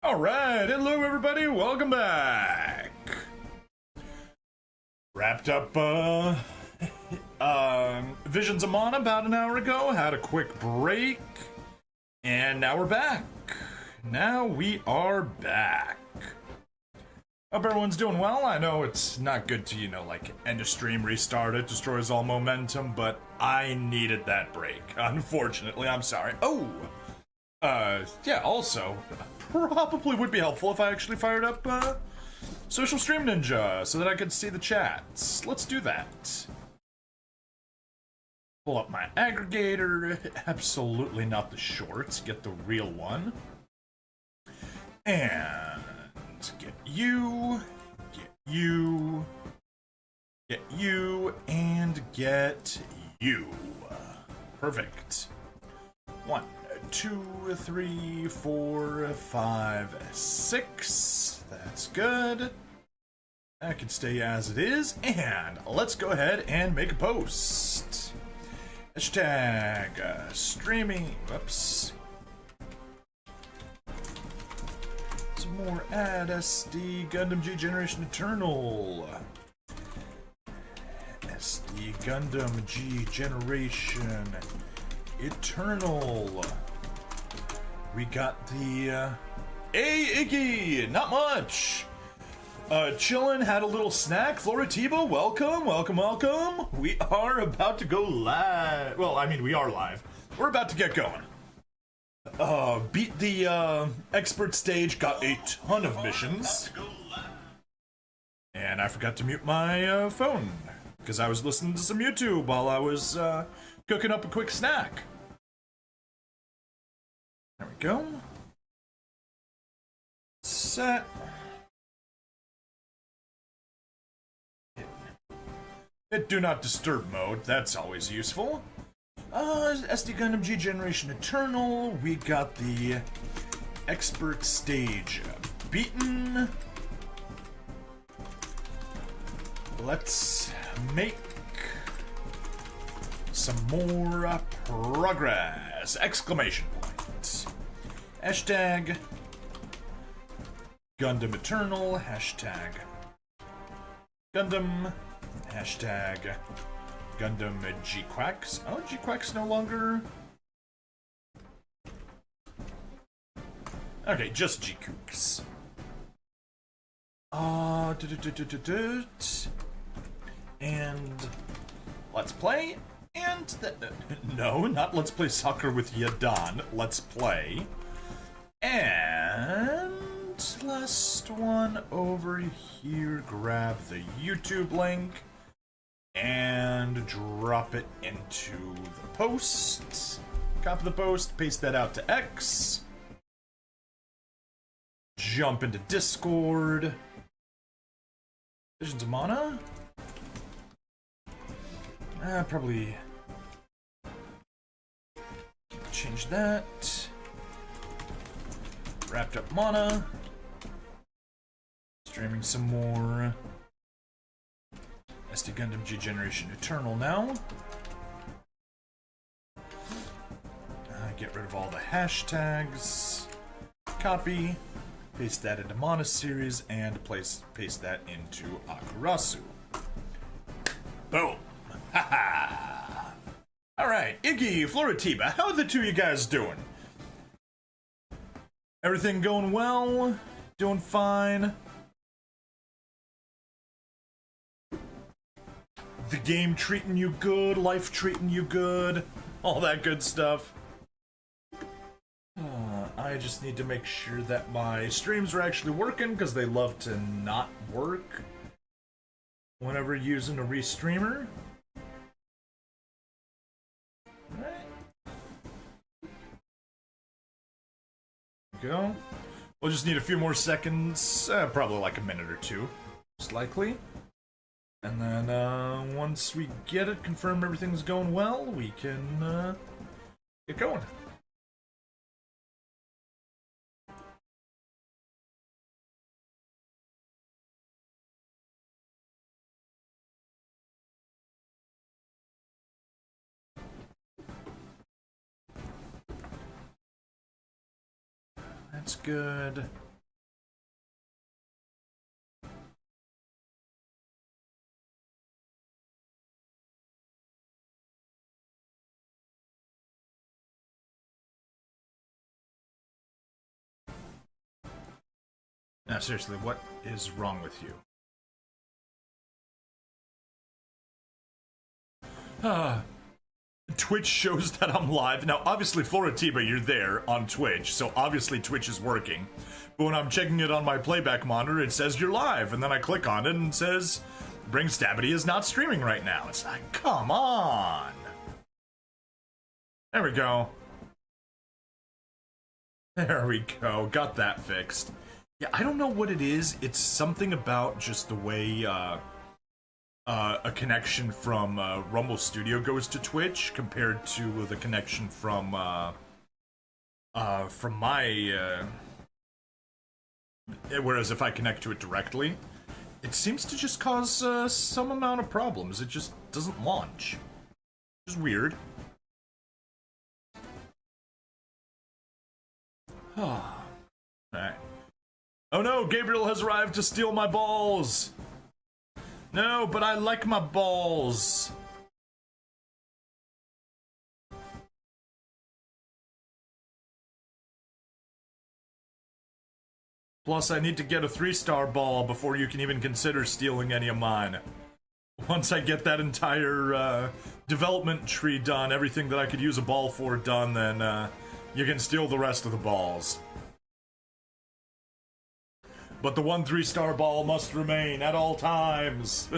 Alright, hello everybody, welcome back! Wrapped up, Visions of Mana about an hour ago, had a quick break, and now we're back. Now we are back. Hope everyone's doing well. I know it's not good to, like, end a stream, restart it, destroys all momentum, but I needed that break. Unfortunately, I'm sorry. Oh! Yeah, also, probably would be helpful if I actually fired up, Social Stream Ninja, so that I could see the chats. Let's do that. Pull up my aggregator, absolutely not the shorts, get the real one. And get you, and get you. Perfect. 1, 2, 3, 4, 5, 6. That's good. That can stay as it is. And let's go ahead and make a post. Hashtag streaming. Whoops. Some more ad SD Gundam G Generation Eternal. SD Gundam G Generation Eternal. We got the, hey, Iggy! Not much! Chillin', had a little snack. Floratiba, welcome, welcome, welcome. We are about to go live. Well, I mean, we are live. We're about to get going. Beat the, expert stage, got a ton of missions. And I forgot to mute my, phone, because I was listening to some YouTube while I was, cooking up a quick snack. There we go. Set. Hit do not disturb mode, that's always useful. SD Gundam G Generation Eternal, we got the expert stage beaten. Let's make some more progress! Exclamation point. Hashtag Gundam Eternal, hashtag Gundam, hashtag Gundam G-Quacks. Oh, G-Quacks no longer... Okay, just G-Kooks. And let's play. And no, not let's play soccer with Yadan. Let's play. And last one over here. Grab the YouTube link and drop it into the post. Copy the post, paste that out to X. Jump into Discord. Visions of Mana? Probably change that. Wrapped up Mana. Streaming some more SD Gundam G Generation Eternal now. Get rid of all the hashtags. Copy. Paste that into Mana series and paste that into Akurasu. Boom. Haha. Alright, Iggy, Floratiba, how are the two of you guys doing? Everything going well? Doing fine? The game treating you good? Life treating you good? All that good stuff? I just need to make sure that my streams are actually working, because they love to not work whenever using a restreamer. Go. We'll just need a few more seconds, probably like a minute or two, most likely. And then once we get it, confirm everything's going well, we can get going. That's good. Now, seriously, what is wrong with you? Twitch shows that I'm live. Now, obviously, Floratiba, you're there on Twitch, so obviously Twitch is working. But when I'm checking it on my playback monitor, it says you're live, and then I click on it and it says, Bring Stabity is not streaming right now. It's like, come on! There we go. There we go. Got that fixed. Yeah, I don't know what it is. It's something about just the way, a connection from Rumble Studio goes to Twitch compared to the connection from my whereas if I connect to it directly, it seems to just cause some amount of problems. It just doesn't launch. Which is weird. Alright. Oh no, Gabriel has arrived to steal my balls! No, but I like my balls. Plus, I need to get a 3-star ball before you can even consider stealing any of mine. Once I get that entire development tree done, everything that I could use a ball for done, then you can steal the rest of the balls. But the 1 3-star ball must remain at all times.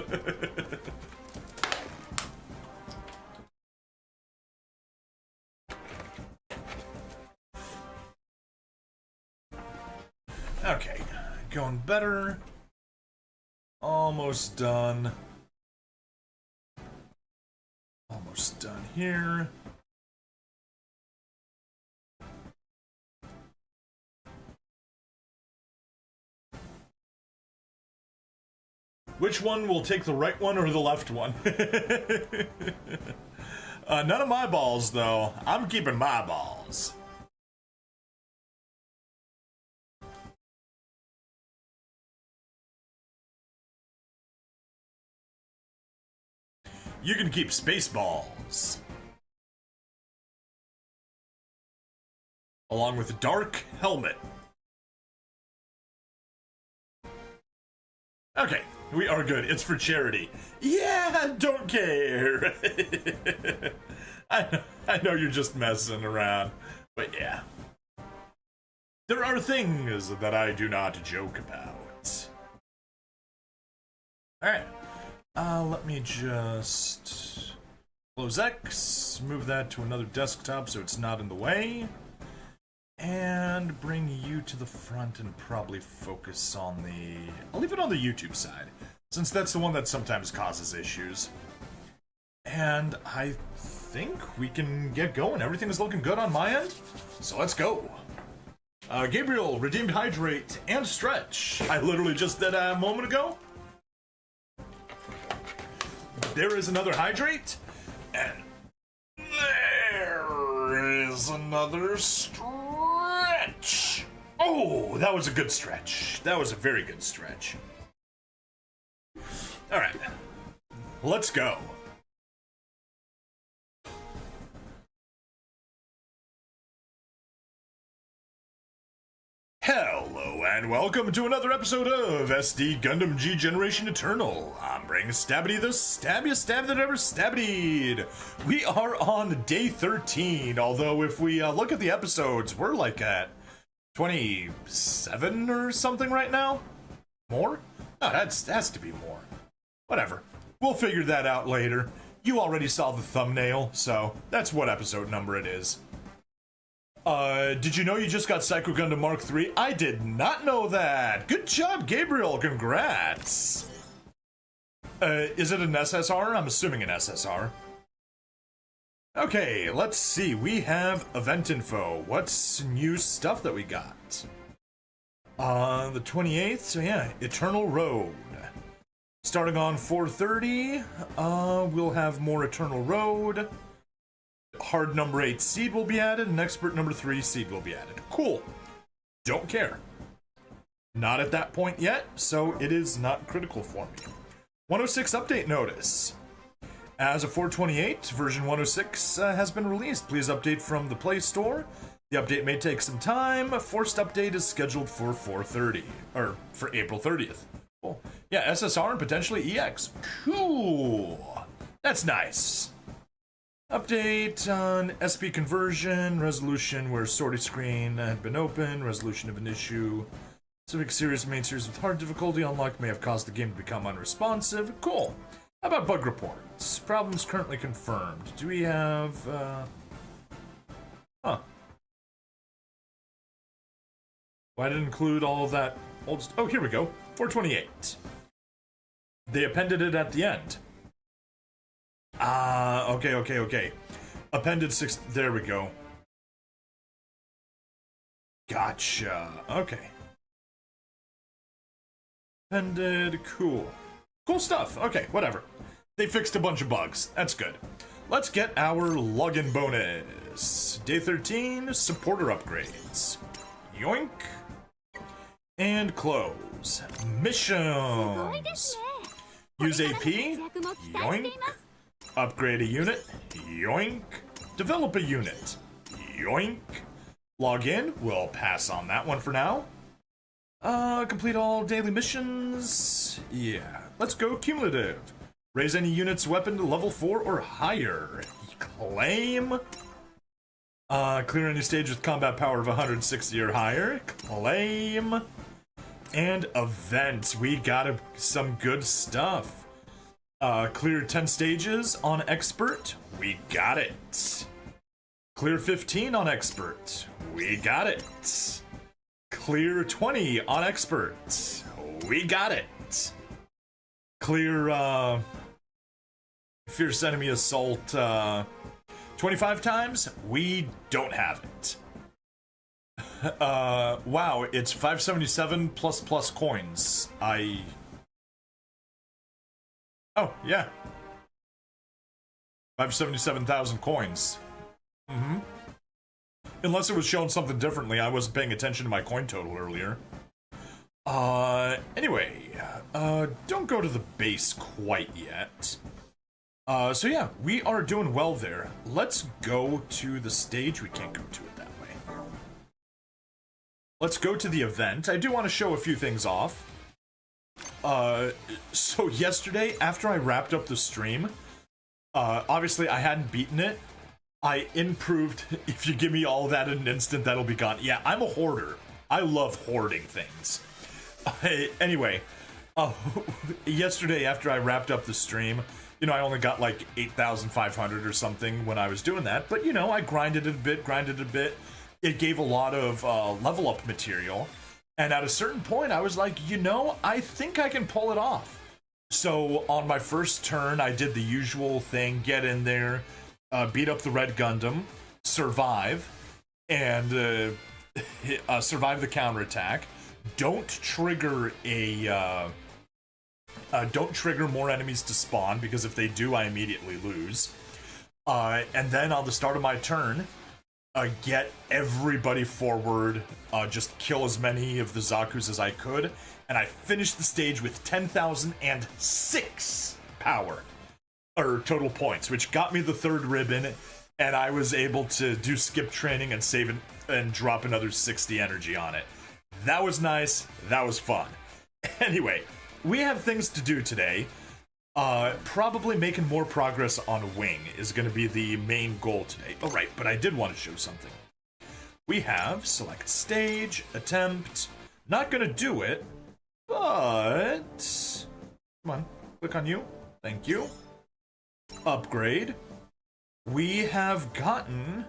Okay, going better. Almost done. Almost done here. Which one will take the right one or the left one? None of my balls, though. I'm keeping my balls. You can keep space balls. Along with a dark helmet. Okay, we are good. It's for charity. Yeah, don't care. I know you're just messing around, but yeah. There are things that I do not joke about. Alright. Let me just close X, move that to another desktop so it's not in the way, and bring you to the front and probably focus on the... I'll leave it on the YouTube side, since that's the one that sometimes causes issues. And I think we can get going. Everything is looking good on my end, so let's go. Gabriel, redeemed Hydrate and Stretch. I literally just did a moment ago. There is another Hydrate, and there is another Stretch. Oh, that was a good stretch. That was a very good stretch. All right, let's go. Hello and welcome to another episode of SD Gundam G Generation Eternal. I'm bringing Stabity the stabbiest stab that ever stabbied. We are on day 13, although if we look at the episodes, we're like at 27 or something right now? More? No, that has to be more. Whatever. We'll figure that out later. You already saw the thumbnail, so that's what episode number it is. Did you know you just got Psycho Gundam Mark III? I did not know that! Good job, Gabriel! Congrats! Is it an SSR? I'm assuming an SSR. Okay, let's see. We have event info. What's new stuff that we got? The 28th, so yeah, Eternal Road. Starting on 4:30, we'll have more Eternal Road. Hard number 8 seed will be added, and expert number 3 seed will be added. Cool. Don't care. Not at that point yet, so it is not critical for me. 106 update notice. As of 428, version 106 has been released. Please update from the Play Store The update may take some time. A forced update is scheduled for 4:30, or for April 30th. Cool. Yeah, SSR and potentially EX. Cool. That's nice. Update on SP conversion, resolution where sortie screen had been open, resolution of an issue. Specific serious main series with hard difficulty unlocked may have caused the game to become unresponsive. Cool. How about bug reports? Problems currently confirmed. Do we have, Why did it include all of that old oh, here we go. 428. They appended it at the end. Okay. Appended 6, there we go. Gotcha. Okay. Appended, cool. Cool stuff. Okay, whatever. They fixed a bunch of bugs. That's good. Let's get our login bonus. Day 13, supporter upgrades. Yoink. And close. Missions. Use AP. Yoink. Upgrade a unit. Yoink. Develop a unit. Yoink. Log in. We'll pass on that one for now. Complete all daily missions. Yeah. Let's go cumulative. Raise any unit's weapon to level 4 or higher. Claim. Clear any stage with combat power of 160 or higher. Claim. And event. We got some good stuff. Clear 10 stages on expert. We got it. Clear 15 on expert. We got it. Clear 20 on expert. We got it. Clear fierce enemy assault 25 times. We don't have it. Wow, it's 577 plus coins. Oh, yeah. 577,000 coins. Mm-hmm. Unless it was showing something differently, I wasn't paying attention to my coin total earlier. Anyway, don't go to the base quite yet. So yeah, we are doing well there. Let's go to the stage. We can't go to it that way. Let's go to the event. I do want to show a few things off. So yesterday, after I wrapped up the stream, obviously I hadn't beaten it. I improved, if you give me all that in an instant, that'll be gone. Yeah, I'm a hoarder. I love hoarding things. Anyway, yesterday after I wrapped up the stream, you know, I only got like 8,500 or something when I was doing that. But, you know, I grinded it a bit. It gave a lot of level up material. And at a certain point, I was like, you know, I think I can pull it off. So on my first turn, I did the usual thing, get in there, beat up the red Gundam, survive, and survive the counterattack. Don't trigger more enemies to spawn, because if they do, I immediately lose. And then on the start of my turn, get everybody forward, just kill as many of the Zakus as I could, and I finished the stage with 10,006 power, or total points, which got me the third ribbon, and I was able to do skip training and save and drop another 60 energy on it. That was nice. That was fun. Anyway, we have things to do today. Probably making more progress on Wing is going to be the main goal today. Oh, right, but I did want to show something. We have select stage, attempt. Not going to do it, but... Come on, click on you. Thank you. Upgrade. We have gotten...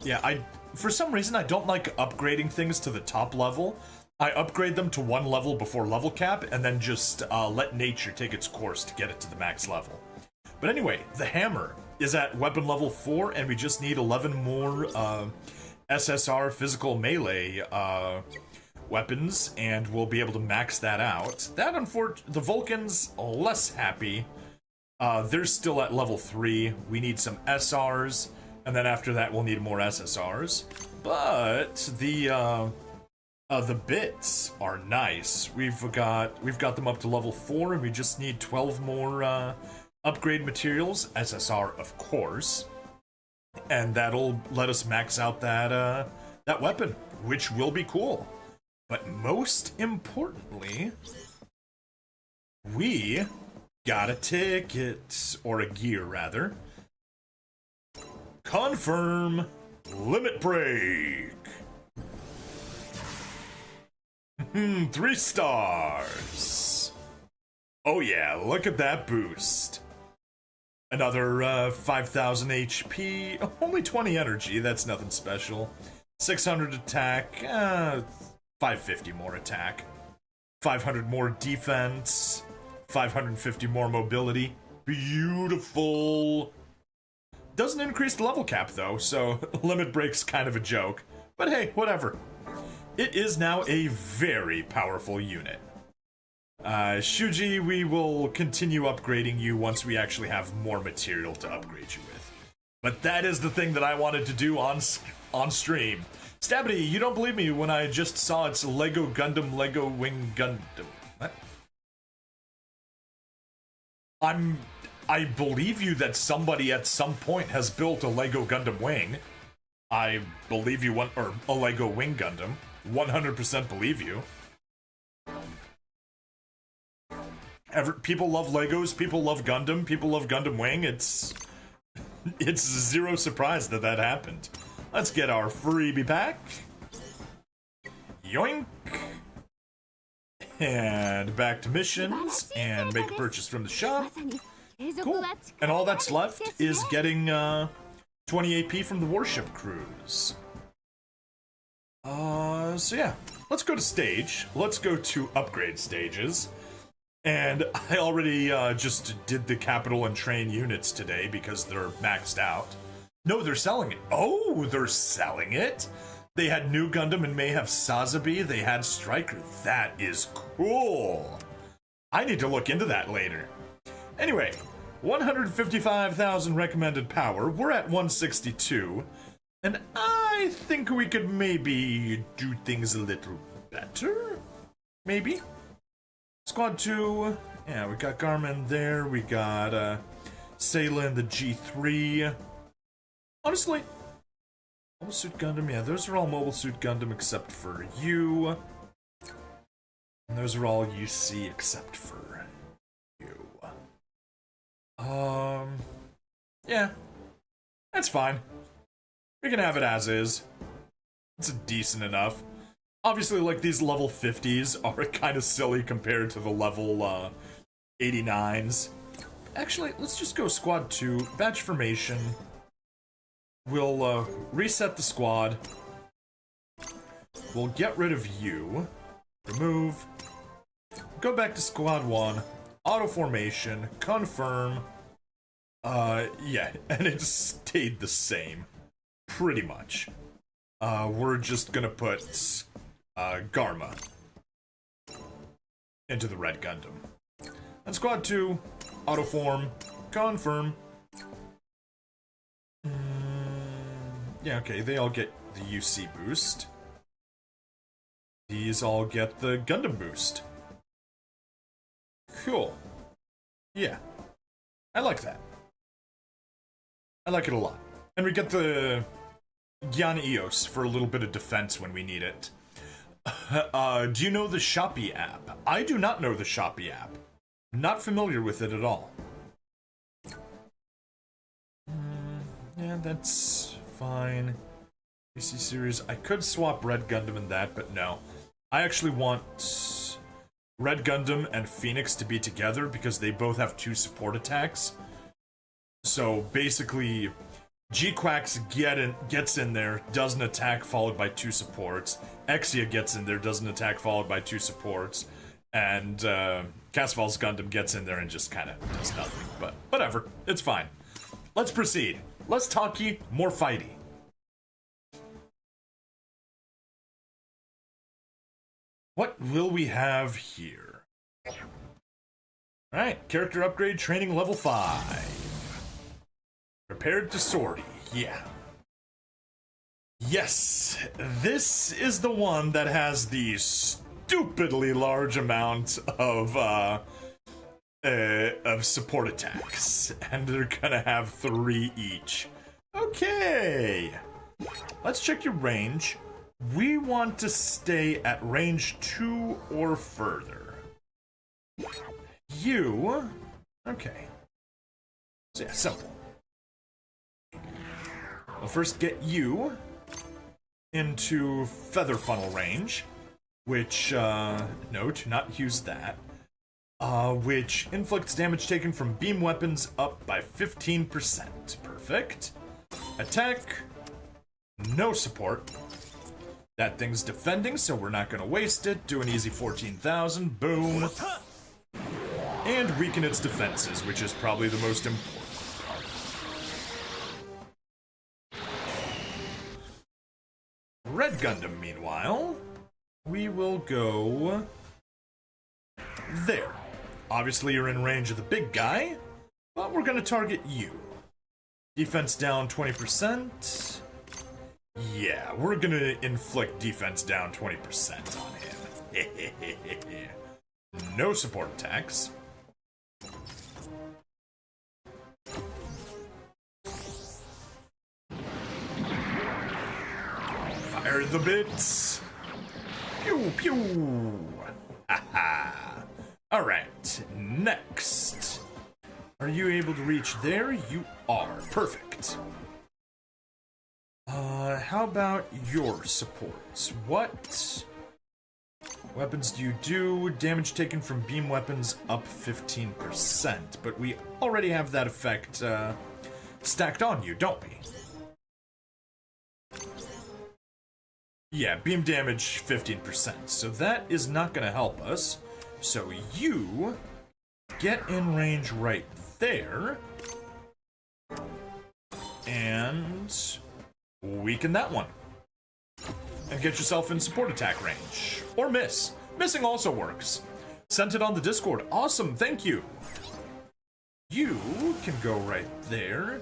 Yeah, for some reason, I don't like upgrading things to the top level. I upgrade them to one level before level cap, and then just let nature take its course to get it to the max level. But anyway, the hammer is at weapon level 4, and we just need 11 more SSR physical melee weapons, and we'll be able to max that out. That, the Vulcans, less happy. They're still at level 3. We need some SRs, and then after that we'll need more SSRs. But the bits are nice. We've got them up to level 4, and we just need 12 more upgrade materials. SSR, of course. And that'll let us max out that weapon, which will be cool. But most importantly, we got a ticket, or a gear rather. Confirm limit break. 3 stars. Oh yeah, look at that boost. Another 5,000 HP, only 20 energy, that's nothing special. 600 attack, 550 more attack. 500 more defense, 550 more mobility. Beautiful. Doesn't increase the level cap though, so limit break's kind of a joke. But hey, whatever. It is now a very powerful unit. Shuji, we will continue upgrading you once we actually have more material to upgrade you with. But that is the thing that I wanted to do on stream. Stabity, you don't believe me when I just saw its Lego Gundam, Lego Wing Gundam. What? I believe you that somebody at some point has built a Lego Gundam Wing. I believe you want, or a Lego Wing Gundam. 100% believe you. People love Legos, people love Gundam, people love Gundam Wing. It's zero surprise that that happened. Let's get our freebie pack. Yoink. And back to missions and make a purchase from the shop. Cool. And all that's left is getting 20 AP from the warship cruise. So yeah, let's go to stage. Let's go to upgrade stages. And I already just did the capital and train units today because they're maxed out. No, they're selling it. Oh, they're selling it? They had New Gundam and may have Sazabi. They had Striker. That is cool. I need to look into that later. Anyway, 155,000 recommended power. We're at 162. And I think we could maybe do things a little better. Maybe. Squad 2. Yeah, we got Garmin there. We got Sayla in the G3. Honestly, Mobile Suit Gundam, yeah, those are all Mobile Suit Gundam except for you. And those are all UC except for you. Yeah. That's fine. We can have it as is. It's decent enough. Obviously, like, these level 50s are kind of silly compared to the level 89s. Actually, let's just go Squad 2, Batch Formation. We'll reset the squad. We'll get rid of you. Remove. Go back to Squad 1. Auto Formation. Confirm. Yeah, and it stayed the same. Pretty much. We're just gonna put Garma into the Red Gundam. And Squad 2, Auto Form, Confirm. Yeah, okay, they all get the UC boost. These all get the Gundam boost. Cool. Yeah. I like that. I like it a lot. And we get the Gyan Eos for a little bit of defense when we need it. Do you know the Shopee app? I do not know the Shopee app. Not familiar with it at all. Yeah, that's fine. PC series. I could swap Red Gundam in that, but no. I actually want Red Gundam and Phoenix to be together because they both have 2 support attacks. So basically, G-Quax gets in there, does an attack followed by 2 supports. Exia gets in there, does an attack followed by 2 supports. And Casval's Gundam gets in there and just kind of does nothing. But whatever, it's fine. Let's proceed. Let's talky more fighty. What will we have here? Alright, character upgrade training level 5. Prepared to sortie, yeah. Yes, this is the one that has the stupidly large amount of support attacks, and they're gonna have 3 each. Okay. Let's check your range. We want to stay at range 2 or further. You... Okay. So yeah, simple. We'll first get you into feather funnel range, which, no, do not use that. Which inflicts damage taken from beam weapons up by 15%. Perfect. Attack. No support. That thing's defending, so we're not gonna waste it. Do an easy 14,000. Boom. And weaken its defenses, which is probably the most important part. Red Gundam, meanwhile, we will go there. Obviously, you're in range of the big guy, but we're gonna target you. Defense down 20%. Yeah, we're gonna inflict defense down 20% on him. No support attacks. Fire the bits. Pew pew. Haha. Alright, next. Are you able to reach there? You are. Perfect. How about your supports? What weapons do you do? Damage taken from beam weapons up 15%, but we already have that effect, stacked on you, don't we? Yeah, beam damage 15%, so that is not gonna help us. So you get in range right there, and weaken that one. And get yourself in support attack range. Or miss. Missing also works. Sent it on the Discord. Awesome, thank you. You can go right there.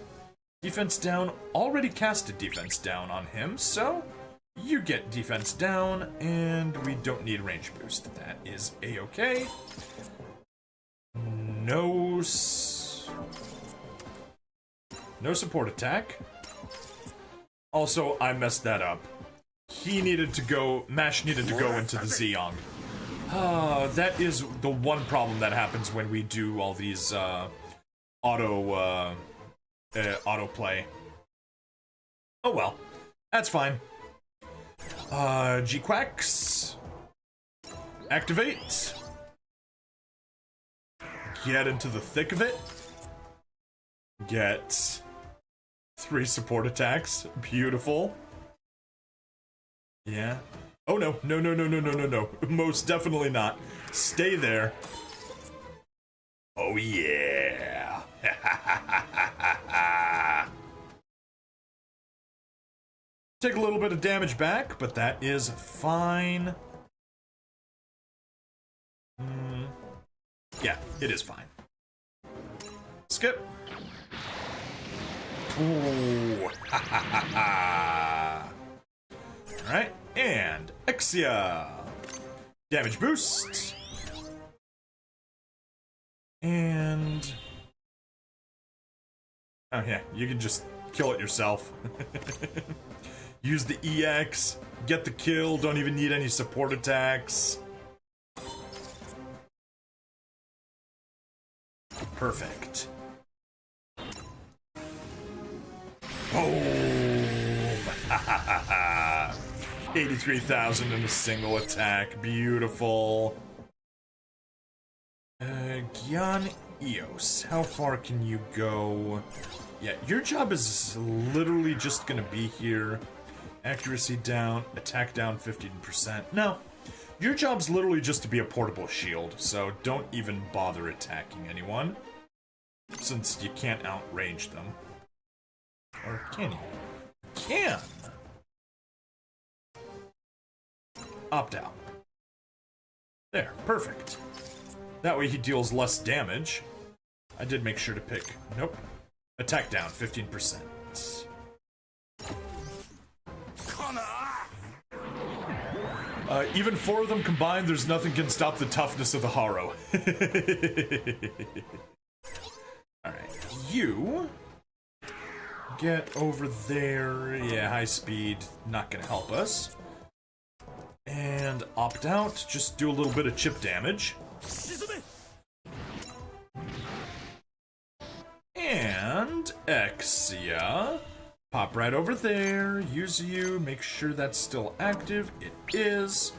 Defense down. Already casted defense down on him, so you get defense down, and we don't need range boost. That is a-okay. No support attack. Also, I messed that up. He needed to go, Mash needed to go into the Zeong. That is the one problem that happens when we do all these, autoplay. Oh well, that's fine. G-Quacks. Activate. Get into the thick of it. Get 3 support attacks. Beautiful. Yeah. Oh no. No. Most definitely not. Stay there. Oh yeah. Take a little bit of damage back, but that is fine. Yeah, it is fine. Skip. Ooh. Alright, and Exia. Damage boost. And... oh yeah, you can just kill it yourself. Use the EX, get the kill, don't even need any support attacks. Perfect. Boom! 83,000 in a single attack. Beautiful. Gyan Eos, how far can you go? Yeah, your job is literally just gonna be here. Accuracy down, attack down 15%. No, your job's literally just to be a portable shield, so don't even bother attacking anyone, since you can't outrange them. Or can you? Can! Opt out. There, perfect. That way he deals less damage. I did make sure to pick... nope. Attack down 15%. Even 4 of them combined, there's nothing can stop the toughness of the Haro. Alright, you Get over there. Yeah, high speed, not gonna help us. And opt out, just do a little bit of chip damage. And Exia. Pop right over there, use you, make sure that's still active. It is.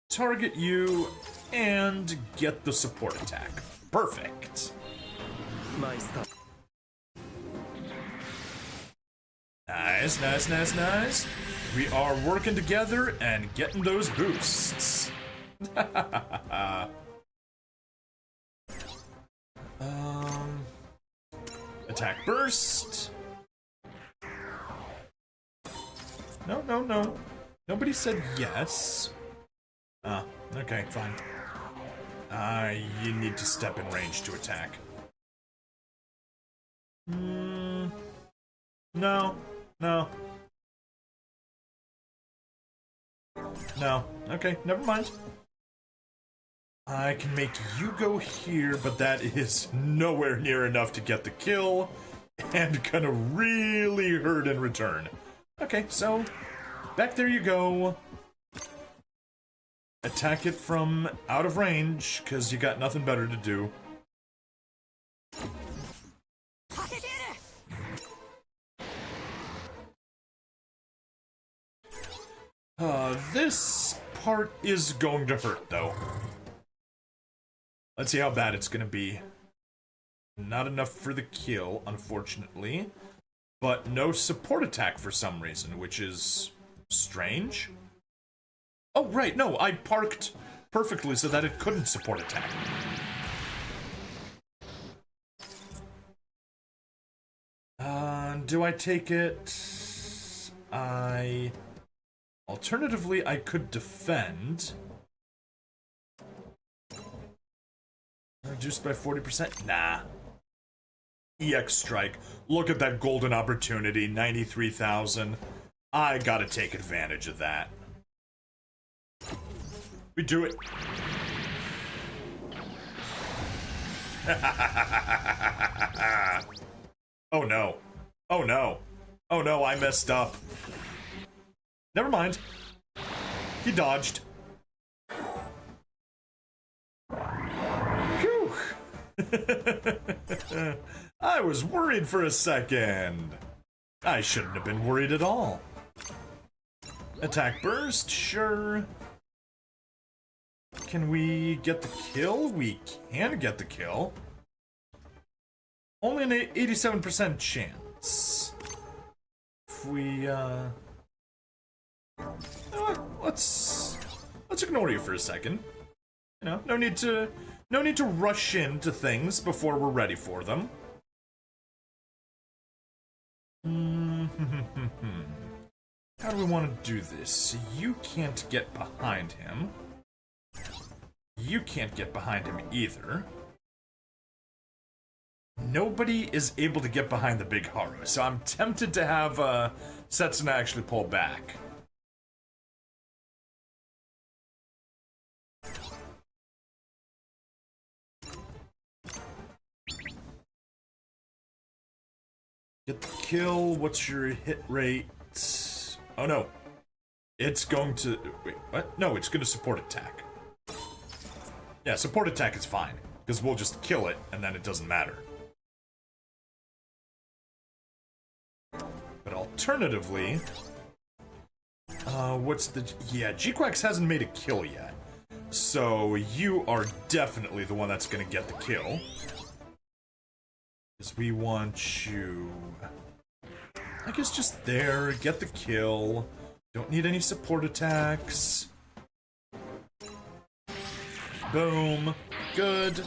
Target you, and get the support attack. Perfect. Nice, nice, nice, nice. We are working together and getting those boosts. Attack burst. No, no, no. Nobody said yes. Okay, fine. You need to step in range to attack. No. No. No. Okay, never mind. I can make you go here, but that is nowhere near enough to get the kill, and gonna really hurt in return. Okay, so, back there you go. Attack it from out of range, because you got nothing better to do. This part is going to hurt, though. Let's see how bad it's gonna be. Not enough for the kill, unfortunately. But no support attack for some reason, which is strange. Oh, right, no, I parked perfectly so that it couldn't support attack. Do I take it? Alternatively, I could defend. Reduced by 40%? Nah. EX Strike. Look at that golden opportunity, 93,000. I gotta take advantage of that. We do it. Oh no. Oh no. Oh no, I messed up. Never mind. He dodged. Phew. I was worried for a second. I shouldn't have been worried at all. Attack burst, sure. Can we get the kill? We can get the kill. Only an 87% chance. If we, let's ignore you for a second. You know, no need to rush into things before we're ready for them. How do we want to do this? You can't get behind him. You can't get behind him either. Nobody is able to get behind the big Haru, so I'm tempted to have Setsuna actually pull back. Get the kill. What's your hit rate? Oh no. It's going to... Wait, what? No, it's going to support attack. Yeah, support attack is fine, because we'll just kill it, and then it doesn't matter. But alternatively... what's the... Yeah, G-Quax hasn't made a kill yet. So, you are definitely the one that's going to get the kill. Because we want you... I guess just there, get the kill. Don't need any support attacks. Boom. Good.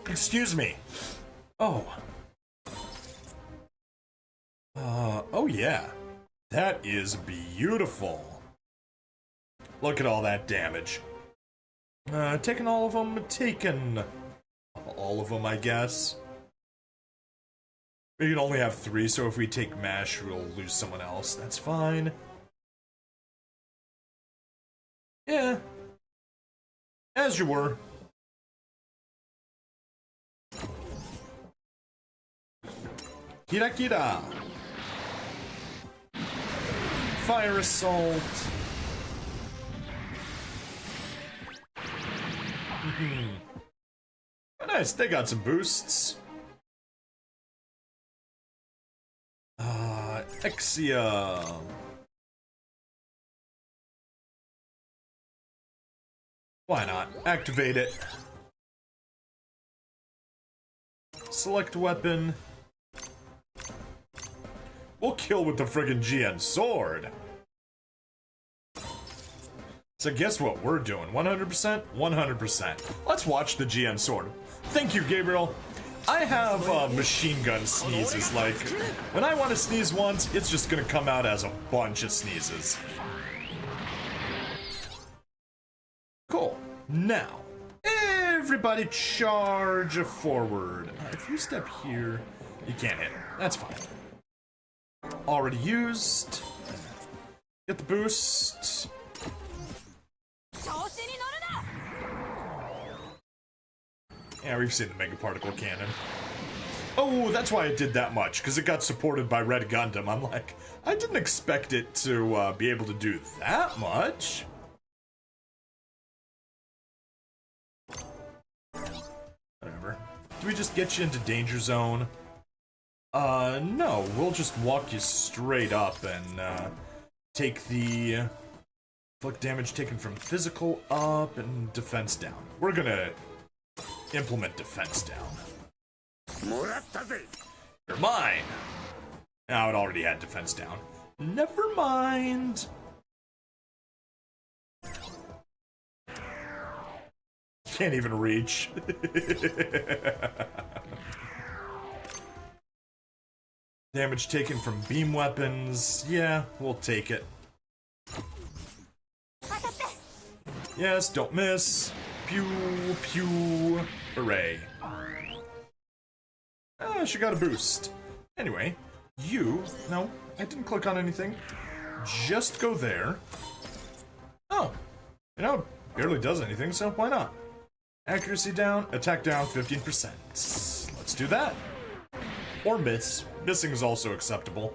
Excuse me. Oh. Oh yeah. That is beautiful. Look at all that damage. Taking all of them, taken all of them, I guess. We can only have 3, so if we take MASH, we'll lose someone else. That's fine. Yeah. As you were. Kira Kira. Fire Assault. Oh, nice, they got some boosts. Exia. Why not? Activate it. Select weapon. We'll kill with the friggin' GN sword. So guess what we're doing? 100%? 100%. Let's watch the GN sword. Thank you, Gabriel. I have machine gun sneezes. Like, when I want to sneeze once, it's just gonna come out as a bunch of sneezes. Cool. Now, everybody charge forward. If you step here, you can't hit. That's fine. Already used. Get the boost. Yeah, we've seen the Mega Particle Cannon. Oh, that's why it did that much, because it got supported by Red Gundam. I'm like, I didn't expect it to be able to do that much. Whatever. Do we just get you into Danger Zone? No, we'll just walk you straight up and, take the inflict damage taken from physical up and defense down. We're gonna implement defense down. You're mine! Now it already had defense down. Never mind. Can't even reach. Damage taken from beam weapons. Yeah, we'll take it. Yes, don't miss. Pew, pew. Hooray. Ah, she got a boost. Anyway, you... No, I didn't click on anything. Just go there. Oh. You know, it barely does anything, so why not? Accuracy down, attack down 15%. Let's do that. Or miss. Missing is also acceptable.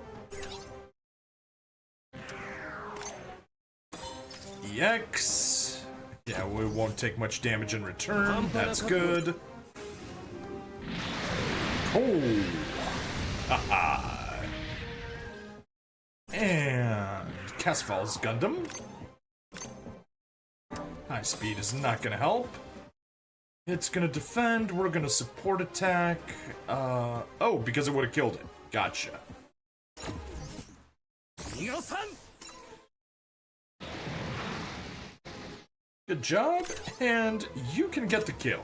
EX. Yeah, we won't take much damage in return. That's good. Oh. Haha. And Casfall's Gundam. High speed is not gonna help. It's gonna defend, we're gonna support attack. Oh, because it would have killed it. Gotcha. Good job, and you can get the kill.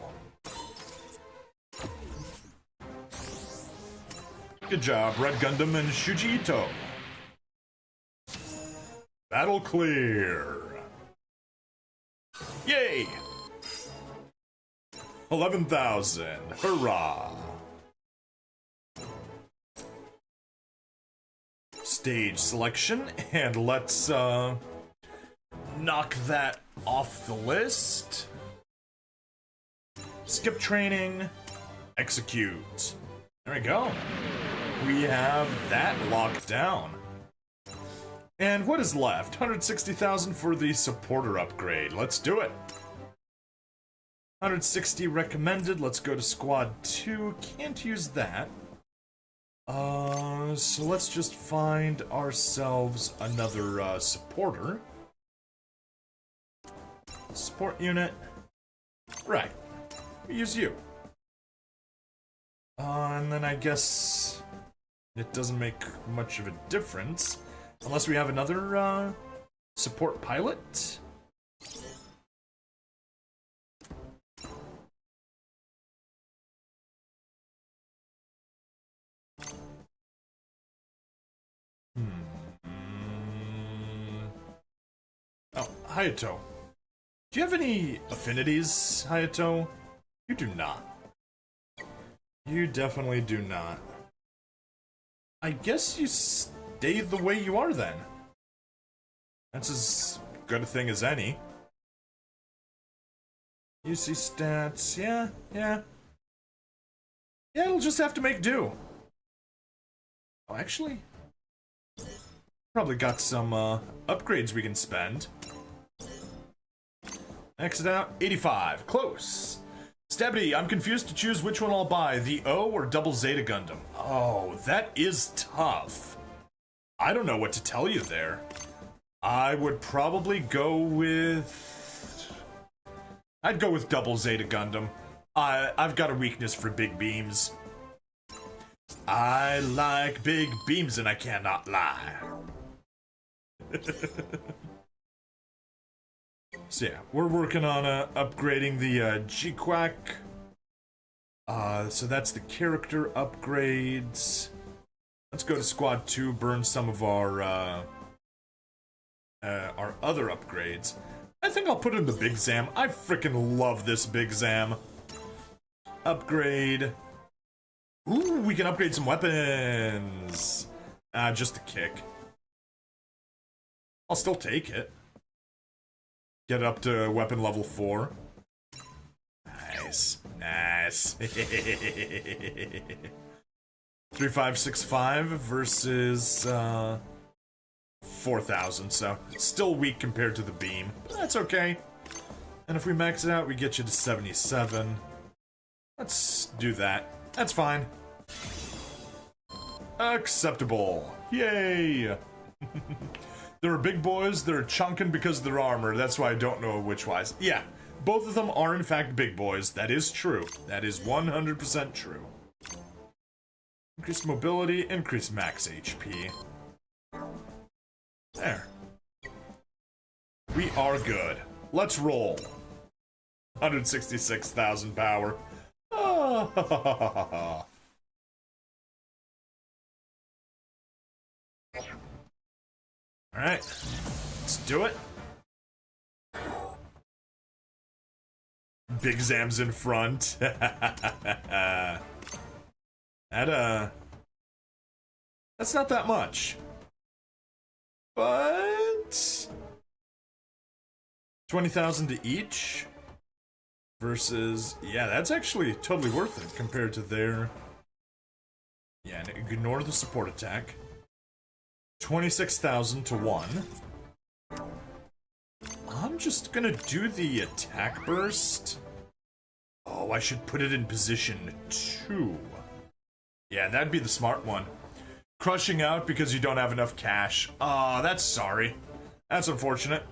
Good job, Red Gundam and Shuji Ito. Battle clear. Yay! 11,000. Hurrah! Stage selection, and let's knock that off the list. Skip training. Execute. There we go. We have that locked down. And what is left? 160,000 for the supporter upgrade. Let's do it. 160 recommended. Let's go to squad 2. Can't use that. So let's just find ourselves another supporter. Support unit. Right. We use you. And then I guess it doesn't make much of a difference unless we have another support pilot. Oh, Hayato. Do you have any affinities, Hayato? You do not. You definitely do not. I guess you stay the way you are then. That's as good a thing as any. UC stats, yeah. Yeah, it'll just have to make do. Oh, actually, probably got some upgrades we can spend. Exit out, 85, close. Stabby, I'm confused to choose which one I'll buy, the O or Double Zeta Gundam. Oh, that is tough. I don't know what to tell you there. I would probably go with... I'd go with Double Zeta Gundam. I've got a weakness for big beams. I like big beams and I cannot lie. So yeah, we're working on upgrading the G-Quack. So that's the character upgrades. Let's go to Squad 2, burn some of our other upgrades. I think I'll put in the Big Zam. I freaking love this Big Zam. Upgrade. Ooh, we can upgrade some weapons. Just the kick. I'll still take it. Get up to weapon level 4. Nice. Nice. 3565 versus 4000, so still weak compared to the beam. But that's okay. And if we max it out, we get you to 77. Let's do that. That's fine. Acceptable. Yay! There are big boys, they're chunkin' because of their armor. That's why I don't know which wise. Yeah, both of them are in fact big boys. That is true. That is 100% true. Increase mobility, increase max HP. There. We are good. Let's roll. 166,000 power. Ah. Alright, let's do it. Big Zam's in front. That's not that much. But 20,000 to each versus, yeah, that's actually totally worth it compared to their, yeah, ignore the support attack. 26,000 to 1. I'm just gonna do the attack burst. Oh, I should put it in position 2. Yeah, that'd be the smart one. Crushing out because you don't have enough cash. Ah, that's sorry. That's unfortunate.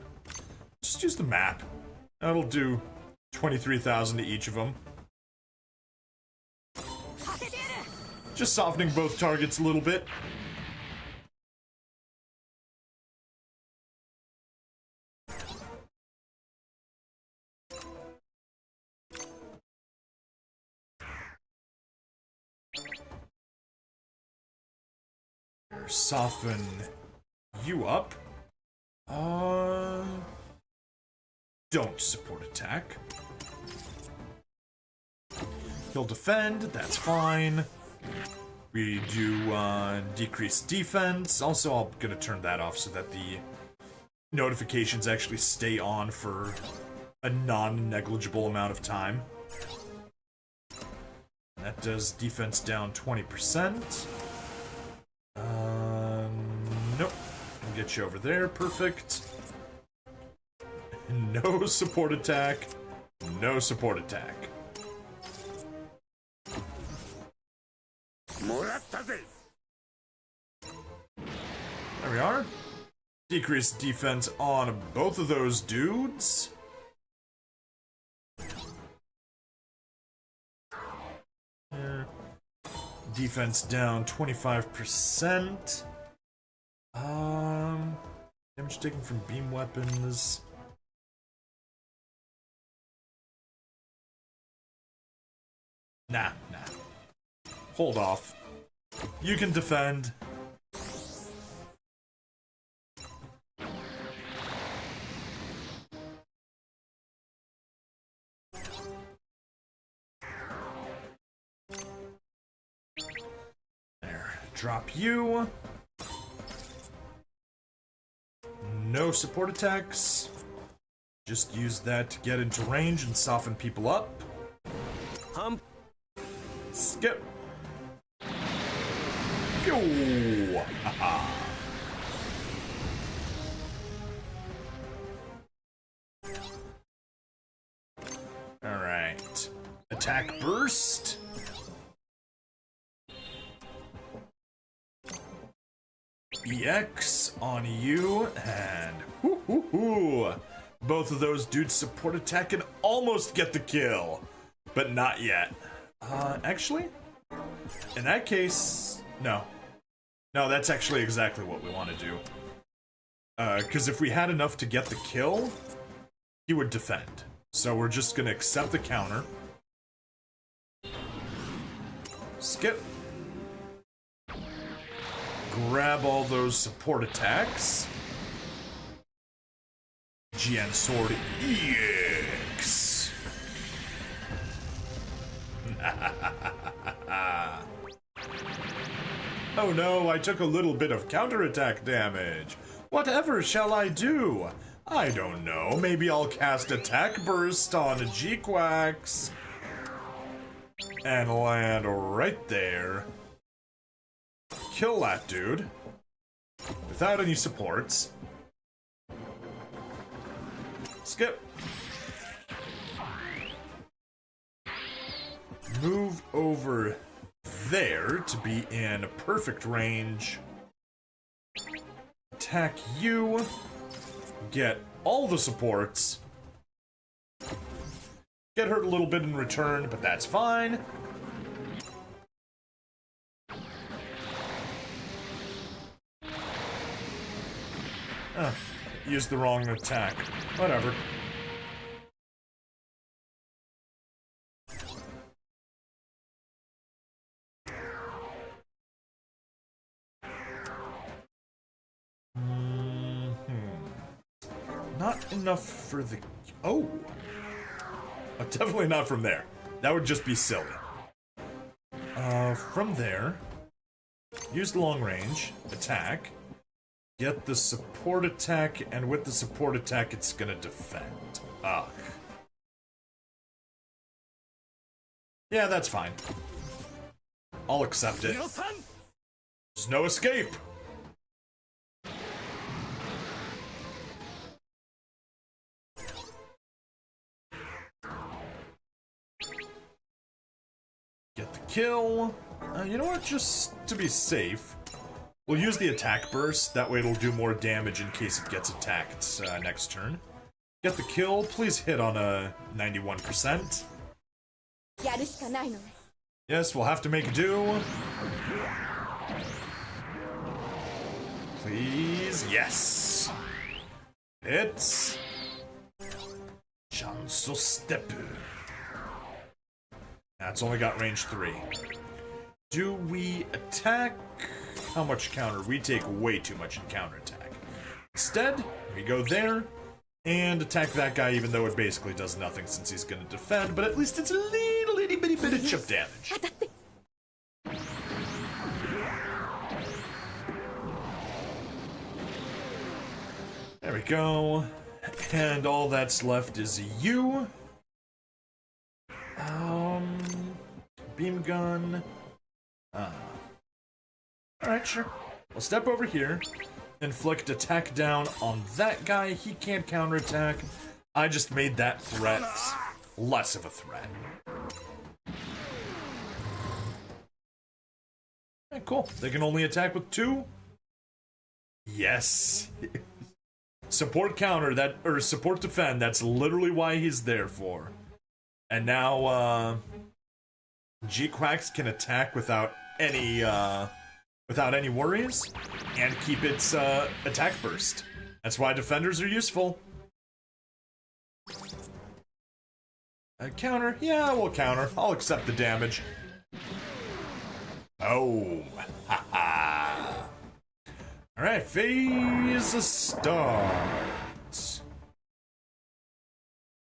Just use the map. That'll do 23,000 to each of them. Just softening both targets a little bit. Soften you up. Don't support attack. He'll defend, that's fine. We do decrease defense. Also, I'm gonna turn that off so that the notifications actually stay on for a non-negligible amount of time. That does defense down 20%. Nope. I'll get you over there. Perfect. No support attack. No support attack. There we are. Decrease defense on both of those dudes. Defense down 25%. Damage taken from beam weapons. Nah. Hold off. You can defend. There. Drop you. No support attacks. Just use that to get into range and soften people up. Skip. Yo! Haha. Alright. Attack burst. EX on you, and whoo. Both of those dudes support attack and almost get the kill, but not yet. Actually, in that case, no. No, that's actually exactly what we want to do. Because if we had enough to get the kill, he would defend. So we're just gonna accept the counter. Skip. Grab all those support attacks. GN Sword EX. Oh no, I took a little bit of counterattack damage. Whatever shall I do? I don't know. Maybe I'll cast Attack Burst on G-Quax. And land right there. Kill that dude. Without any supports. Skip. Move over there to be in perfect range. Attack you. Get all the supports. Get hurt a little bit in return, but that's fine. Used the wrong attack. Whatever. Not enough for the... Oh! Definitely not from there. That would just be silly. From there... Use the long range. Attack. Get the support attack, and with the support attack, it's gonna defend. Ugh. Yeah, that's fine. I'll accept it. There's no escape! Get the kill. You know what? Just to be safe, we'll use the attack burst. That way it'll do more damage in case it gets attacked next turn. Get the kill. Please hit on a 91%. Yes, we'll have to make do. Please, yes. Hits. Chanso step. That's only got range 3. Do we attack? How much counter? We take way too much in counterattack. Instead, we go there and attack that guy, even though it basically does nothing since he's gonna defend, but at least it's a little itty bitty bit of chip damage. There we go. And all that's left is you. Beam gun. Alright, sure. We'll step over here. Inflict attack down on that guy. He can't counterattack. I just made that threat less of a threat. Alright, cool. They can only attack with 2? Yes. Support counter, that, or support defend, that's literally why he's there for. And now, G-Quax can attack without any worries, and keep its, attack burst. That's why defenders are useful. Counter? Yeah, we'll counter. I'll accept the damage. Oh, haha. Alright, phase start.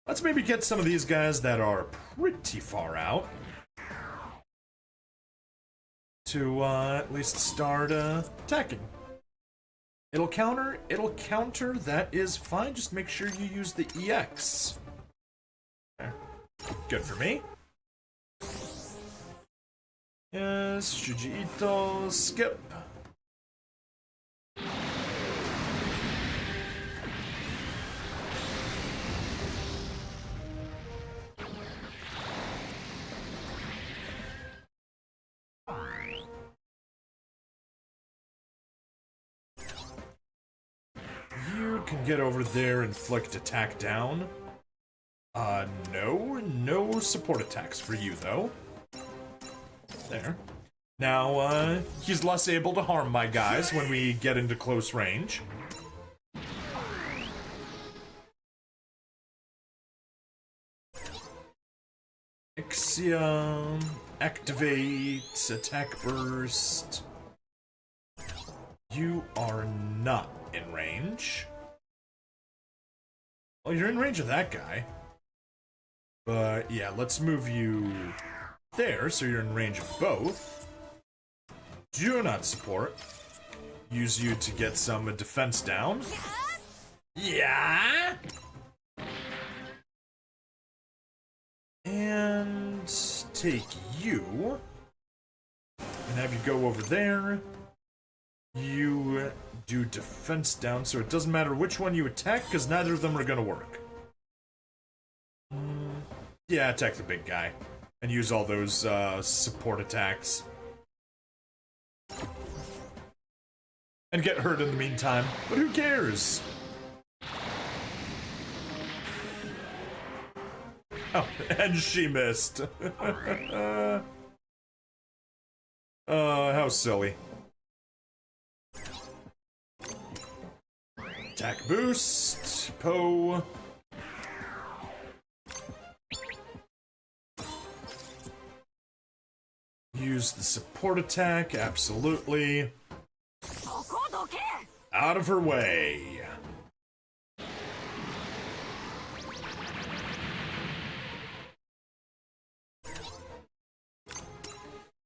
Let's maybe get some of these guys that are pretty far out to at least start attacking. It'll counter, that is fine. Just make sure you use the EX. There. Good for me. Yes, Shuji Ito, skip. You can get over there and inflict attack down. No support attacks for you, though. There. Now, he's less able to harm my guys when we get into close range. Ixiom, activate, attack burst. You are not in range. Well, you're in range of that guy. But, yeah, let's move you there, so you're in range of both. Do not support. Use you to get some defense down. Yeah! And take you. And have you go over there. You do defense down, so it doesn't matter which one you attack, because neither of them are going to work. Yeah, attack the big guy. And use all those support attacks. And get hurt in the meantime. But who cares? Oh, and she missed. How silly. Attack boost. Poe. Use the support attack, absolutely. Out of her way.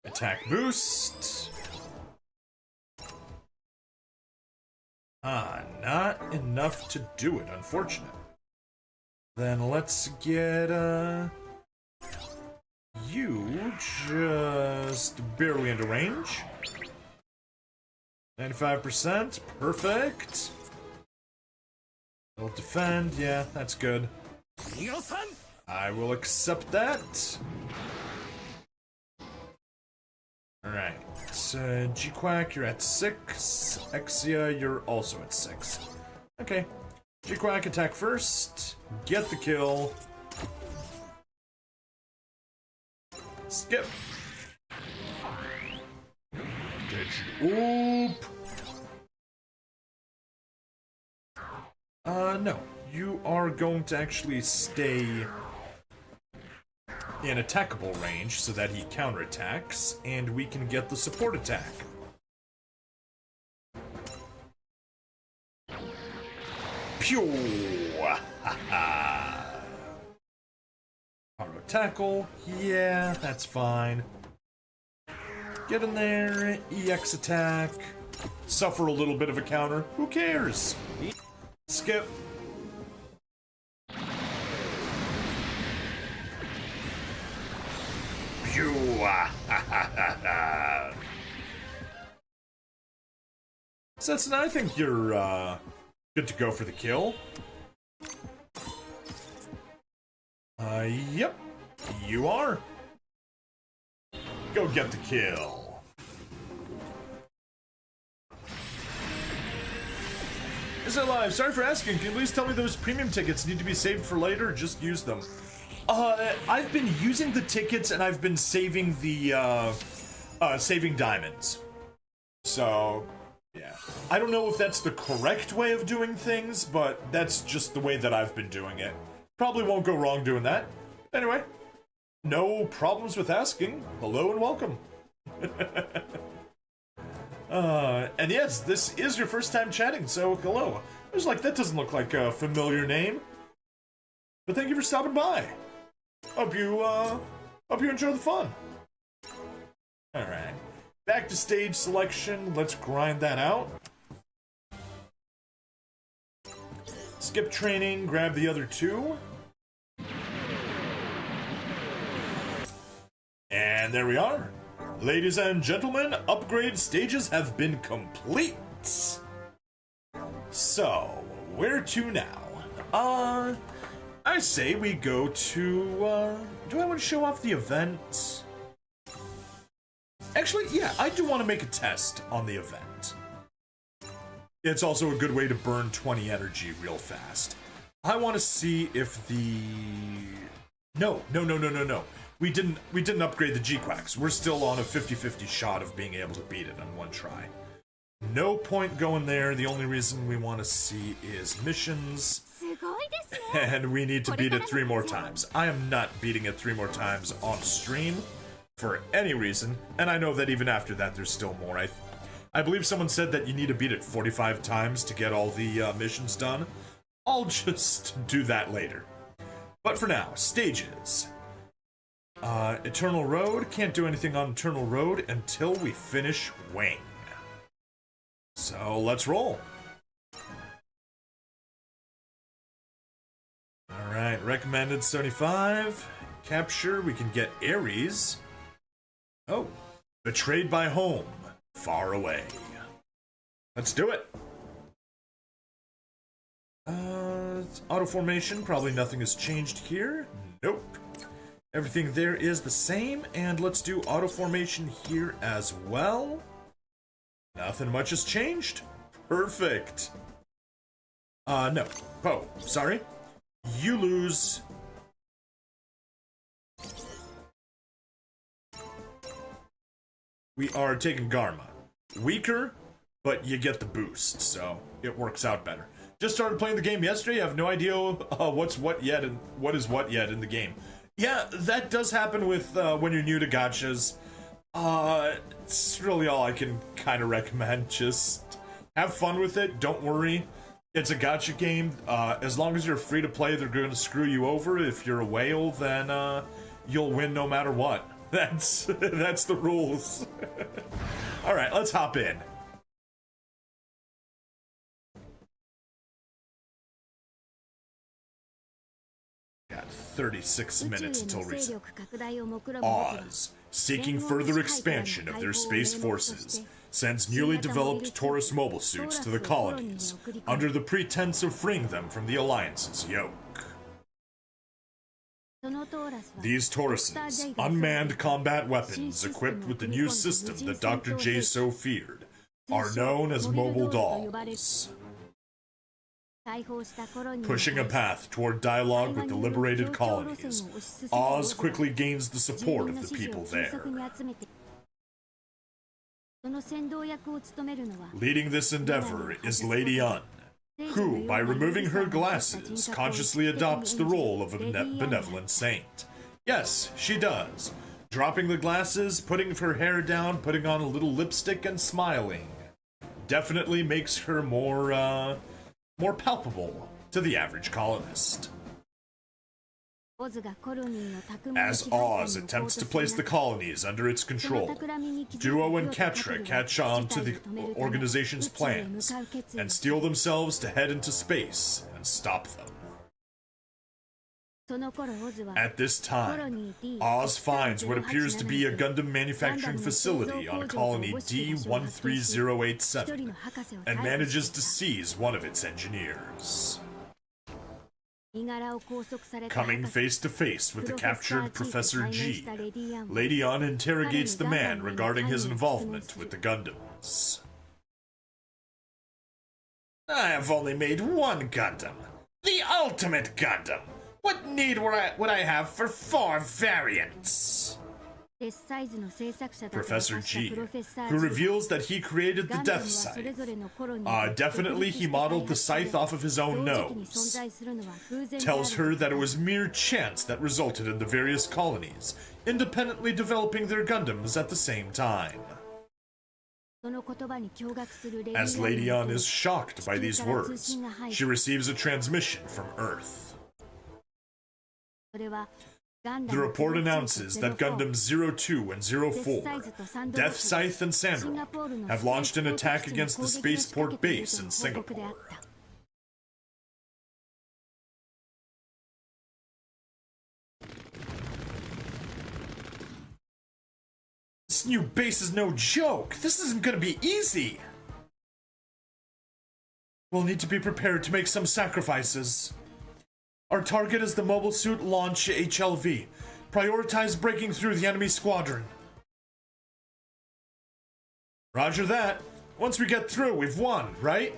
Attack boost. Not enough to do it, unfortunate. Then let's get, you just barely into range. 95%, perfect. It'll defend, yeah, that's good. I will accept that. Alright, G-Quack, you're at 6. Exia, you're also at 6. Okay, G-Quack, attack first. Get the kill. Skip. Oop. No. You are going to actually stay in attackable range so that he counterattacks, and we can get the support attack. Pew! Auto tackle, yeah, that's fine. Get in there, EX attack, suffer a little bit of a counter, who cares? Skip. Pew! Setsun, I think you're, good to go for the kill. Yep, you are. Go get the kill. Is it live? Sorry for asking. Can you please tell me those premium tickets need to be saved for later or just use them? I've been using the tickets and I've been saving the, saving diamonds. So, yeah. I don't know if that's the correct way of doing things, but that's just the way that I've been doing it. Probably won't go wrong doing that. Anyway, no problems with asking. Hello and welcome. And yes, this is your first time chatting, so hello. I was like, that doesn't look like a familiar name. But thank you for stopping by. Hope you enjoy the fun. Alright. Back to stage selection. Let's grind that out. skip training, grab the other two. And there we are. Ladies and gentlemen, upgrade stages have been complete. So, where to now? I say we go to, do I want to show off the event? Actually, yeah, I do want to make a test on the event. It's also a good way to burn 20 energy real fast. I want to see if the... No. We didn't upgrade the G-Quacks. We're still on a 50-50 shot of being able to beat it on one try. No point going there. The only reason we want to see is missions. And we need to beat it 3 more times. I am not beating it 3 more times on stream for any reason. And I know that even after that, there's still more. I believe someone said that you need to beat it 45 times to get all the missions done. I'll just do that later. But for now, stages. Eternal Road. Can't do anything on Eternal Road until we finish Wing. So let's roll. Alright, recommended 75. Capture, we can get Ares. Oh, betrayed by home. Far away. Let's do it. Auto formation, probably nothing has changed here. Nope. Everything there is the same, and let's do auto formation here as well. Nothing much has changed. Perfect. No. Oh, sorry. You lose. We are taking Garma. Weaker, but you get the boost, so it works out better. Just started playing the game yesterday. I have no idea what's what yet and what is what yet in the game. Yeah, that does happen with when you're new to gachas. It's really all I can kind of recommend. Just have fun with it. Don't worry. It's a gacha game. As long as you're free to play, they're going to screw you over. If you're a whale, then you'll win no matter what. That's the rules. All right, let's hop in. Got 36 minutes until reset. Oz, seeking further expansion of their space forces, sends newly developed Taurus mobile suits to the colonies under the pretense of freeing them from the Alliance's yoke. These Tauruses, unmanned combat weapons equipped with the new system that Dr. J so feared, are known as mobile dolls. Pushing a path toward dialogue with the liberated colonies, Oz quickly gains the support of the people there. Leading this endeavor is Lady Un, who, by removing her glasses, consciously adopts the role of a benevolent saint. Yes, she does. Dropping the glasses, putting her hair down, putting on a little lipstick, and smiling. Definitely makes her more palpable to the average colonist. As Oz attempts to place the colonies under its control, Duo and Catra catch on to the organization's plans and steel themselves to head into space and stop them. At this time, Oz finds what appears to be a Gundam manufacturing facility on colony D13087 and manages to seize one of its engineers. Coming face to face with the captured Professor G, Lady Un interrogates the man regarding his involvement with the Gundams. I have only made one Gundam, the ultimate Gundam. What need would I have for 4 variants? Professor G, who reveals that he created the Death Scythe. Definitely he modeled the scythe off of his own nose. Tells her that it was mere chance that resulted in the various colonies independently developing their Gundams at the same time. As Lady Un is shocked by these words, she receives a transmission from Earth. The report announces that Gundams 02 and 04, Death Scythe and Sandra, have launched an attack against the spaceport base in Singapore. This new base is no joke. This isn't gonna be easy. We'll need to be prepared to make some sacrifices. Our target is the Mobile Suit Launch HLV. Prioritize breaking through the enemy squadron. Roger that. Once we get through, we've won, right?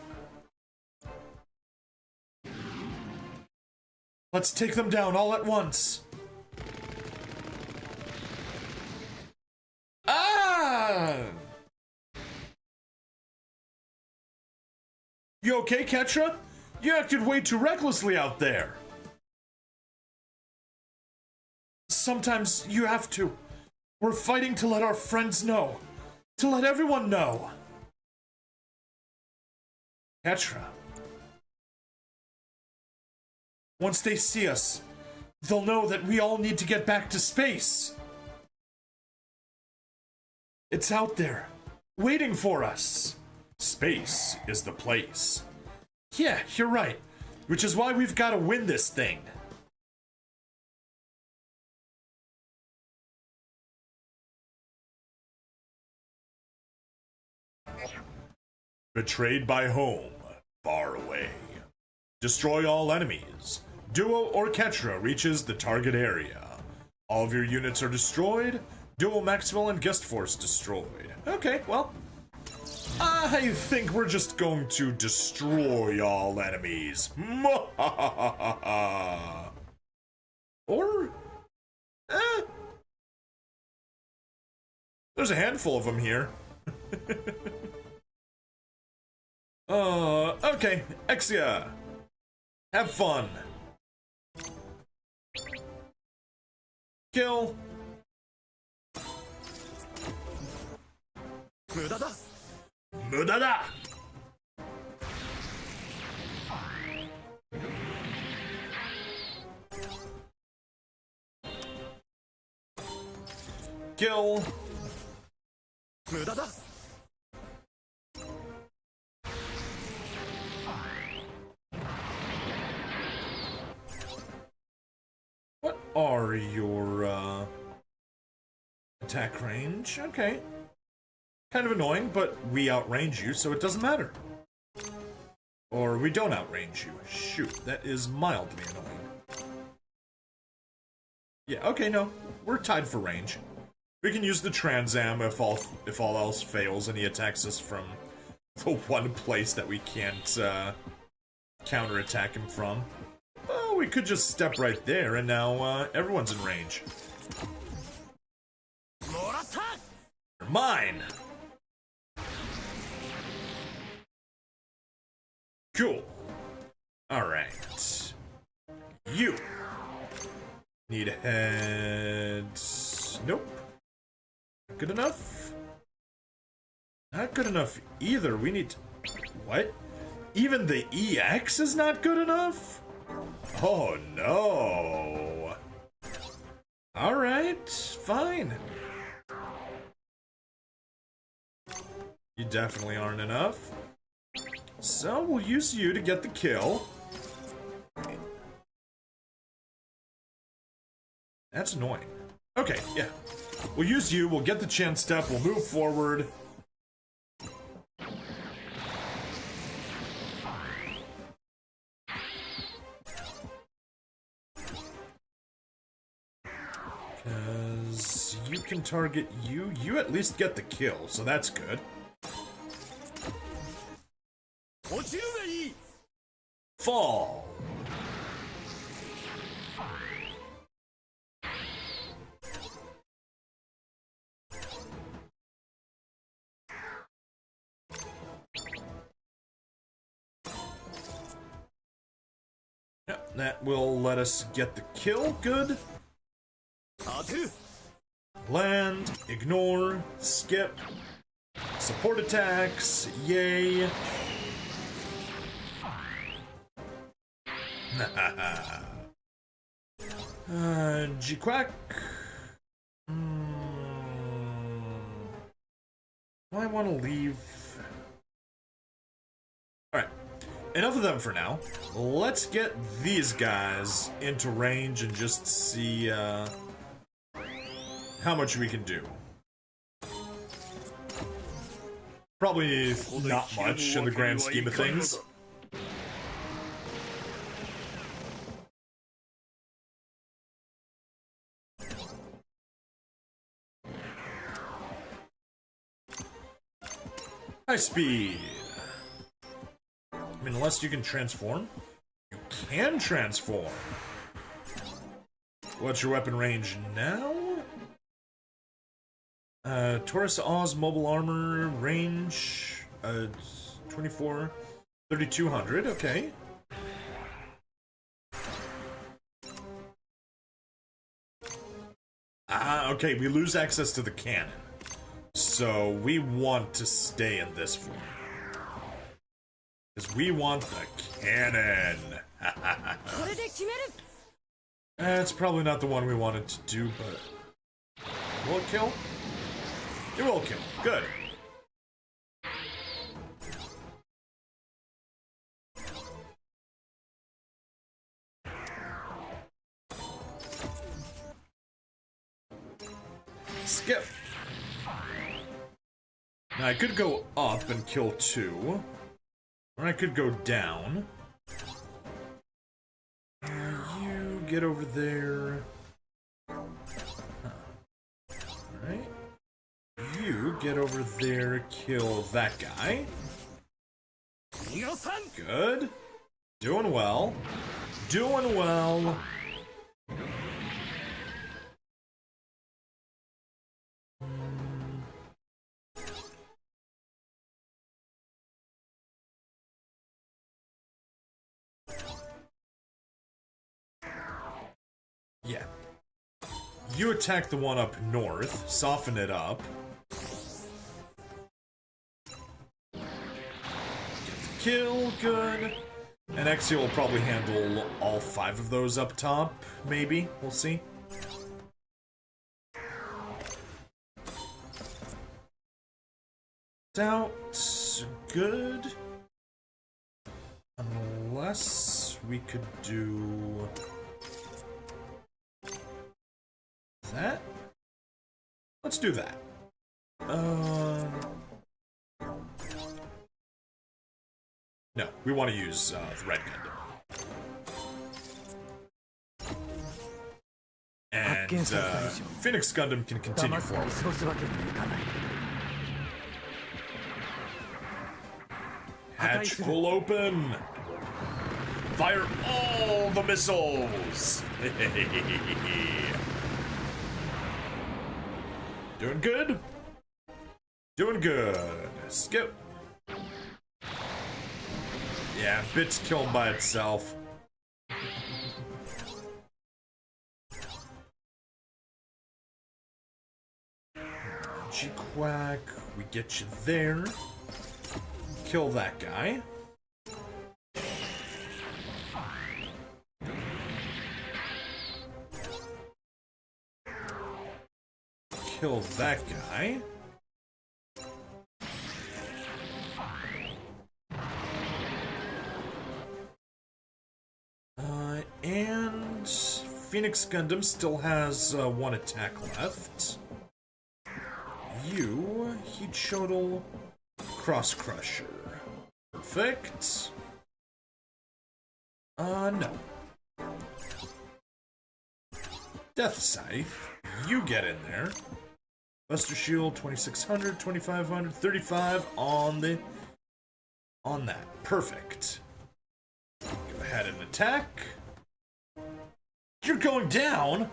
Let's take them down all at once. Ah! You okay, Ketra? You acted way too recklessly out there. Sometimes you have to. We're fighting to let our friends know. To let everyone know. Ketra. Once they see us, they'll know that we all need to get back to space. It's out there, waiting for us. Space is the place. Yeah, you're right. Which is why we've got to win this thing. Betrayed by home, far away. Destroy all enemies. Duo or Ketra reaches the target area. All of your units are destroyed. Duo, Maxwell, and Guest Force destroyed. Okay, well, I think we're just going to destroy all enemies. Or, there's a handful of them here. Okay, Exia. Have fun. Kill. Mudada. Kill. Mudada. What are your attack range? Okay. Kind of annoying, but we outrange you, so it doesn't matter. Or we don't outrange you. Shoot, that is mildly annoying. Yeah, okay, no. We're tied for range. We can use the Trans Am if all else fails and he attacks us from the one place that we can't counterattack him from. Oh, we could just step right there and now everyone's in range. Mine! Cool. Alright. You need a head. Nope. Not good enough. Not good enough either. We need to... What? Even the EX is not good enough? Oh no. Alright, fine. You definitely aren't enough. So we'll use you to get the kill. That's annoying. Okay, yeah. We'll use you, we'll get the chin step, we'll move forward. Because you can target you. You at least get the kill, so that's good. Fall. Yep, that will let us get the kill. Good. Land, ignore, skip, support attacks, yay. G-Quack. Do I want to leave? Alright, enough of them for now. Let's get these guys into range and just see how much we can do. Probably not much in the grand scheme of things. High speed. I mean, unless you can transform. You can transform. What's your weapon range now? Taurus Oz mobile armor range 24 3200. Okay. Okay, we lose access to the cannon. So we want to stay in this form. Because we want the cannon. It's probably not the one we wanted to do, but... Will it kill? It will kill. Good. Skip. Now I could go up and kill 2. Or I could go down. You get over there. Alright. You get over there, kill that guy. Good. Doing well. Doing well. Yeah. You attack the one up north, soften it up. Get the kill, good. And Exia will probably handle all 5 of those up top, maybe. We'll see. Doubt. Good. Unless we could do... that? Let's do that. No, we want to use the Red Gundam. And Phoenix Gundam can continue forward. Hatch full open! Fire all the missiles! Doing good? Doing good. Skip. Yeah, Bit's killed by itself. G-Quack, we get you there. Kill that guy. Kill that guy. And Phoenix Gundam still has 1 attack left. You, Heat Shuttle, Cross Crusher. Perfect. No. Death Scythe, you get in there. Buster Shield, 2600, 2500, 35 on that. Perfect. Go ahead and attack. You're going down?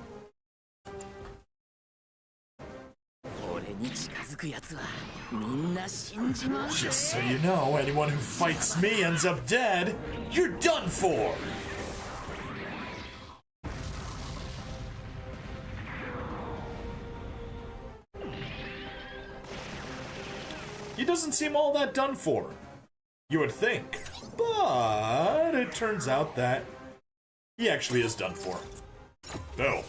Just so you know, anyone who fights me ends up dead. You're done for! He doesn't seem all that done for. You would think. But it turns out that he actually is done for. No.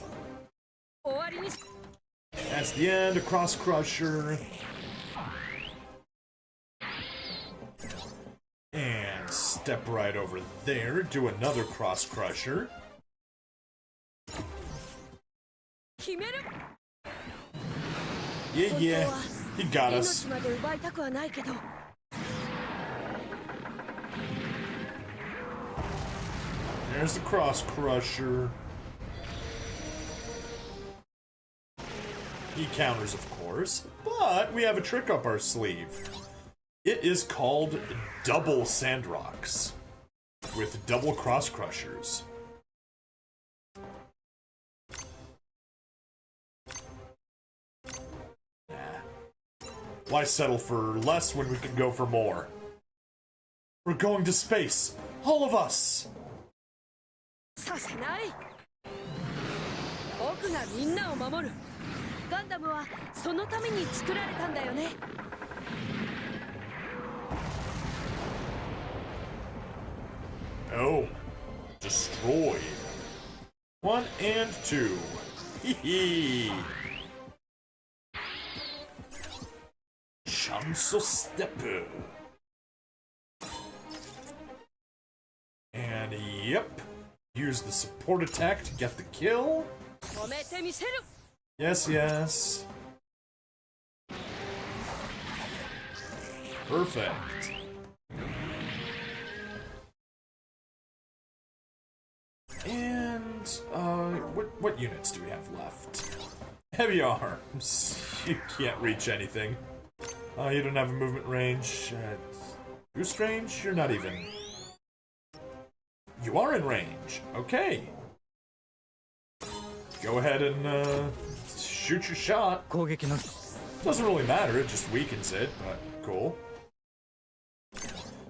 That's the end. A Cross Crusher. And step right over there. Do another Cross Crusher. Yeah. He got us. There's the Cross Crusher. He counters, of course, but we have a trick up our sleeve. It is called Double Sandrocks with double Cross Crushers. Nah. Why settle for less when we can go for more? We're going to space, all of us! Oh, destroy. 1 and 2. Hee hee. Chanso Stepper. And yep. Use the support attack to get the kill. Yes, yes. Perfect. And, what units do we have left? Heavy arms. You can't reach anything. You don't have a movement range. Boost range? You're not even... You are in range. Okay. Go ahead and, shoot your shot. Doesn't really matter, it just weakens it, but cool.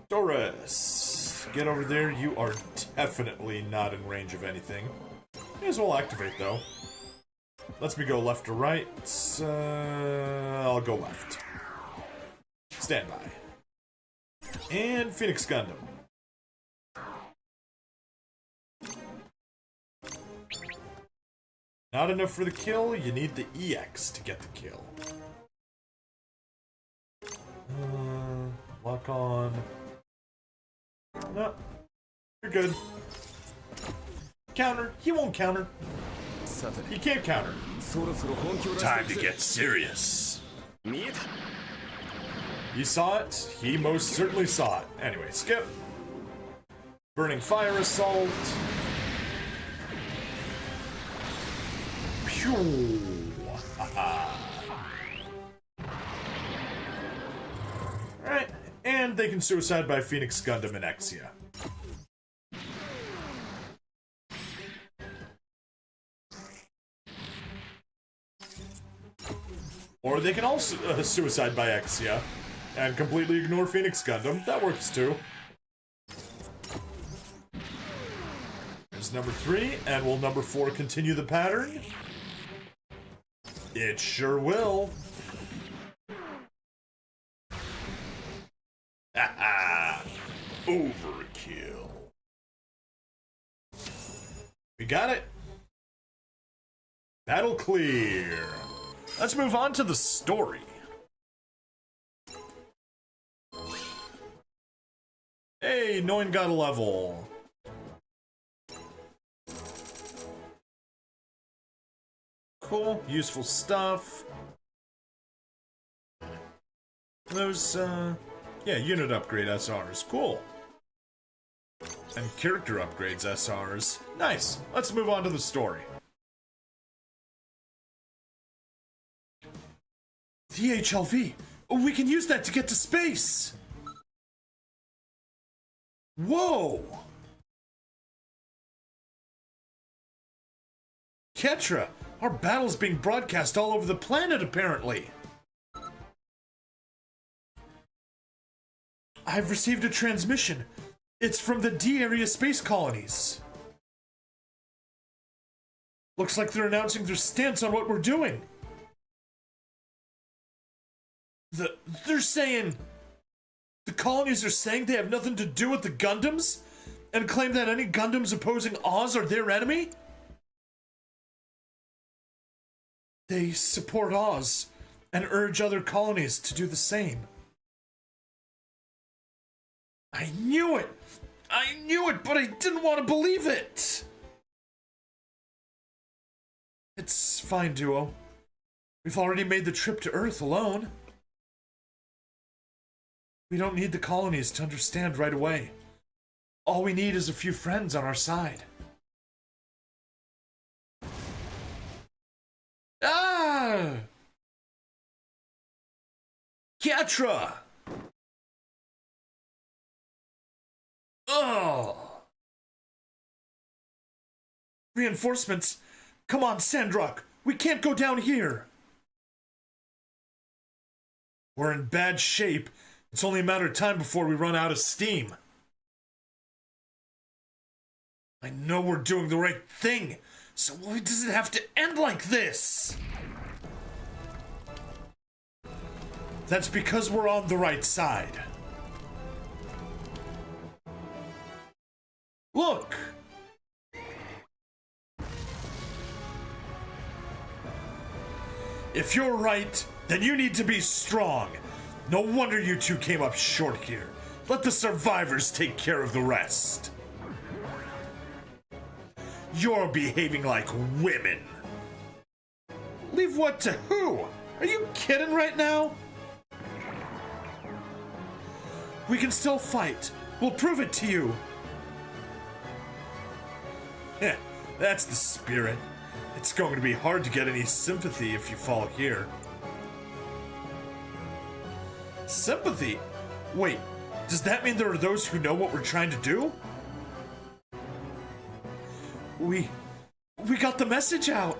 Doris, get over there. You are definitely not in range of anything. May as well activate, though. Lets me go left or right. I'll go left. Stand by. And Phoenix Gundam. Not enough for the kill, you need the EX to get the kill. Lock on. No, you're good. Counter, he won't counter. He can't counter. Time to get serious. You saw it, he most certainly saw it. Anyway, skip. Burning Fire Assault. Alright, and they can suicide by Phoenix Gundam and Exia. Or they can also suicide by Exia and completely ignore Phoenix Gundam. That works too. There's number 3, and will number 4 continue the pattern? It sure will. Haha! Overkill. We got it. Battle clear. Let's move on to the story. Hey, Noin got a level. Cool, useful stuff. Those, yeah, unit upgrade SRs, cool. And character upgrades SRs. Nice, let's move on to the story. The HLV, we can use that to get to space! Whoa! Ketra, our battle's being broadcast all over the planet, apparently. I've received a transmission. It's from the D-Area space colonies. Looks like they're announcing their stance on what we're doing. They're saying... The colonies are saying they have nothing to do with the Gundams? And claim that any Gundams opposing Oz are their enemy? They support Oz and urge other colonies to do the same. I knew it! I knew it, but I didn't want to believe it! It's fine, Duo. We've already made the trip to Earth alone. We don't need the colonies to understand right away. All we need is a few friends on our side. Ah! Ketra! Ugh! Reinforcements! Come on, Sandrock! We can't go down here! We're in bad shape. It's only a matter of time before we run out of steam. I know we're doing the right thing, so why does it have to end like this? That's because we're on the right side. Look! If you're right, then you need to be strong. No wonder you two came up short here. Let the survivors take care of the rest. You're behaving like women. Leave what to who? Are you kidding right now? We can still fight. We'll prove it to you. Heh, that's the spirit. It's going to be hard to get any sympathy if you fall here. Sympathy? Wait, does that mean there are those who know what we're trying to do? We got the message out.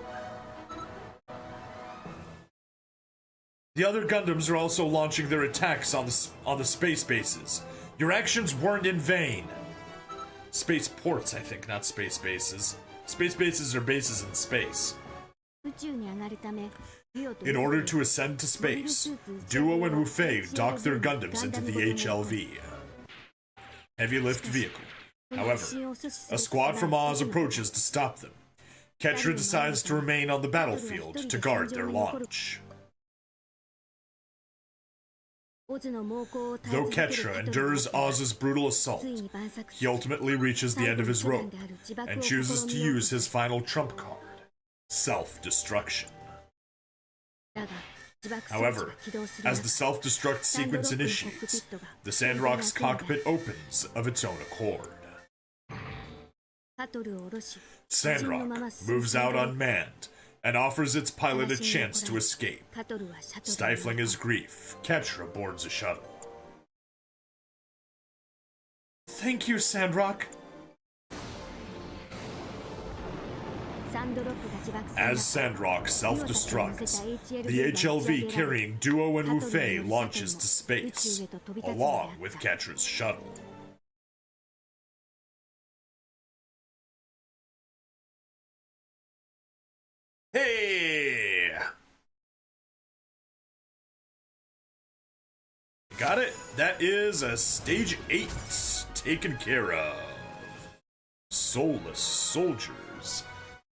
The other Gundams are also launching their attacks on the space bases. Your actions weren't in vain. Space ports, I think, not space bases. Space bases are bases in space. In order to ascend to space, Duo and Wufei dock their Gundams into the HLV, heavy lift vehicle. However, a squad from Oz approaches to stop them. Ketra decides to remain on the battlefield to guard their launch. Though Ketra endures Oz's brutal assault, he ultimately reaches the end of his rope and chooses to use his final trump card, self-destruction. However, as the self-destruct sequence initiates, the Sandrock's cockpit opens of its own accord. Sandrock moves out unmanned and offers its pilot a chance to escape. Stifling his grief, Ketra boards a shuttle. Thank you, Sandrock. As Sandrock self-destructs, the HLV carrying Duo and Wufei launches to space, along with Ketra's shuttle. Hey! Got it? That is a stage 8 taken care of. Soulless Soldiers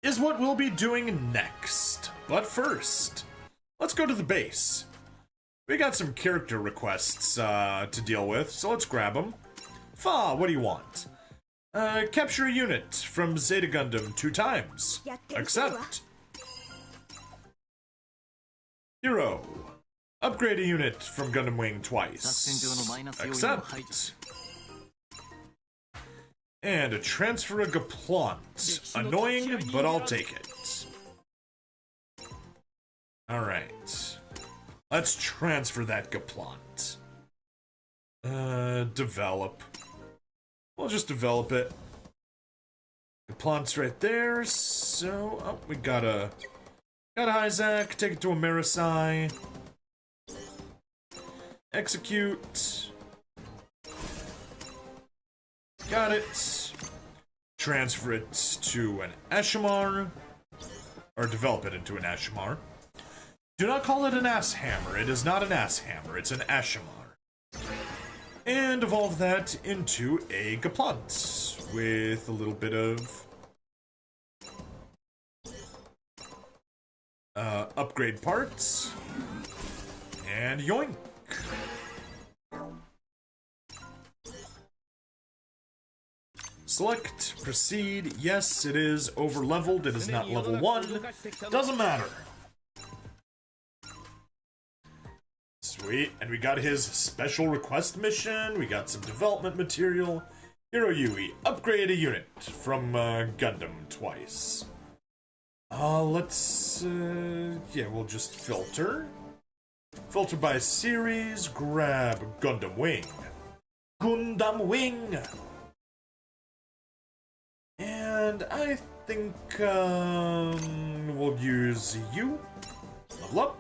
is what we'll be doing next. But first, let's go to the base. We got some character requests to deal with, so let's grab them. Fa, what do you want? Capture a unit from Zeta Gundam 2 times. Accept. Hero. Upgrade a unit from Gundam Wing twice. Accept. And a transfer a Gaplant. Annoying, but I'll take it. Alright. Let's transfer that Gaplant. Develop. We'll just develop it. Gaplant's right there, so... Oh, we got Isaac, take it to a Marisai. Execute. Got it. Transfer it to an Ashimar. Or develop it into an Ashimar. Do not call it an ass hammer. It is not an ass hammer. It's an Ashimar. And evolve that into a Gaplant with a little bit of upgrade parts, and yoink. Select, proceed. Yes, it is over leveled. It is not level 1. Doesn't matter. So Sweet, and we got his special request mission, we got some development material. Hero Yui, upgrade a unit from Gundam twice. Yeah, we'll just filter. Filter by series, grab Gundam Wing. Gundam Wing! And I think, we'll use you. Level up.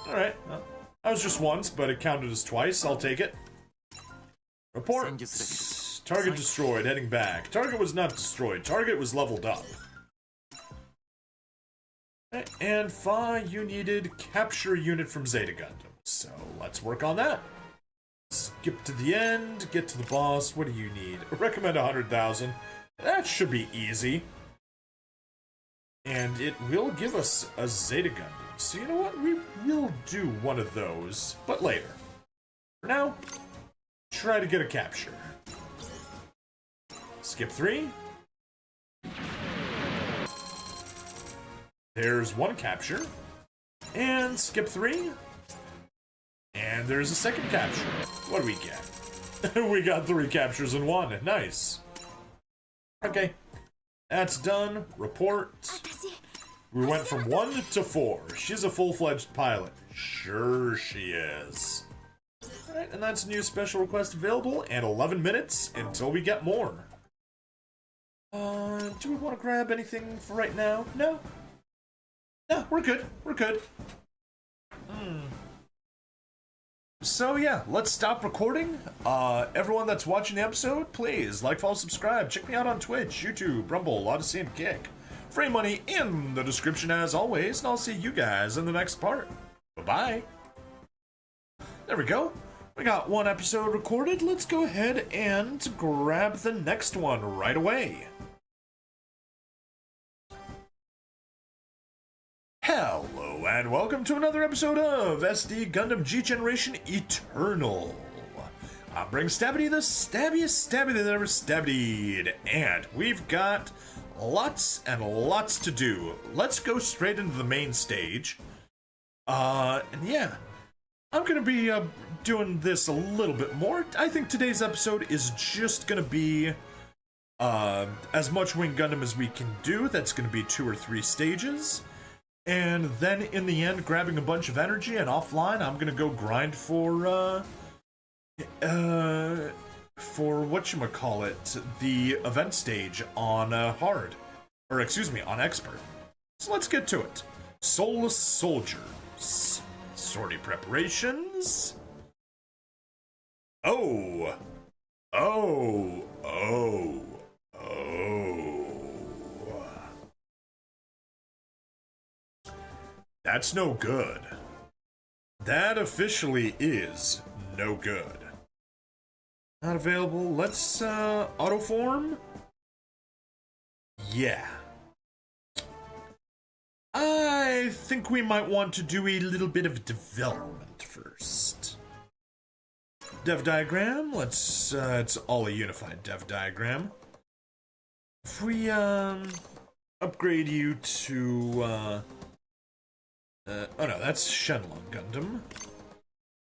Alright, that was just once, but it counted as twice. I'll take it. Report. Target destroyed, heading back. Target was not destroyed. Target was leveled up. And Fa, you needed capture unit from Zeta Gundam. So let's work on that. Skip to the end, get to the boss. What do you need? Recommend 100,000. That should be easy. And it will give us a Zeta Gundam. So you know what? We will do one of those, but later. For now, try to get a capture. Skip 3. There's one capture. And skip 3. And there's a second capture. What do we get? We got 3 captures in one. Nice. Okay. That's done. Report. We went from 1 to 4. She's a full-fledged pilot. Sure she is. Alright, and that's a new special request available, and 11 minutes until we get more. Do we want to grab anything for right now? No? No, we're good. We're good. So yeah, let's stop recording. Everyone that's watching the episode, please like, follow, subscribe. Check me out on Twitch, YouTube, Rumble, Odyssey, and Kick. Free money in the description as always, and I'll see you guys in the next part. Bye-bye. There we go. We got one episode recorded. Let's go ahead and grab the next one right away. Hello and welcome to another episode of SD Gundam G Generation Eternal. I'm bringing Stabby the stabbiest Stabby that ever stabbied, and we've got lots and lots to do. Let's go straight into the main stage. And yeah, I'm gonna be doing this a little bit more. I think today's episode is just gonna be as much Wing Gundam as we can do. That's gonna be 2 or 3 stages. And then in the end, grabbing a bunch of energy, and offline, I'm gonna go grind for whatchamacallit, the event stage on hard. Or excuse me, on expert. So let's get to it. Soulless Soldiers. Sortie preparations. Oh. Oh. Oh. Oh. That's no good. That officially is no good. Not available. Let's autoform. Yeah. I think we might want to do a little bit of development first. Dev diagram. Let's it's all a unified dev diagram. If we upgrade you to oh no, that's Shenlong Gundam.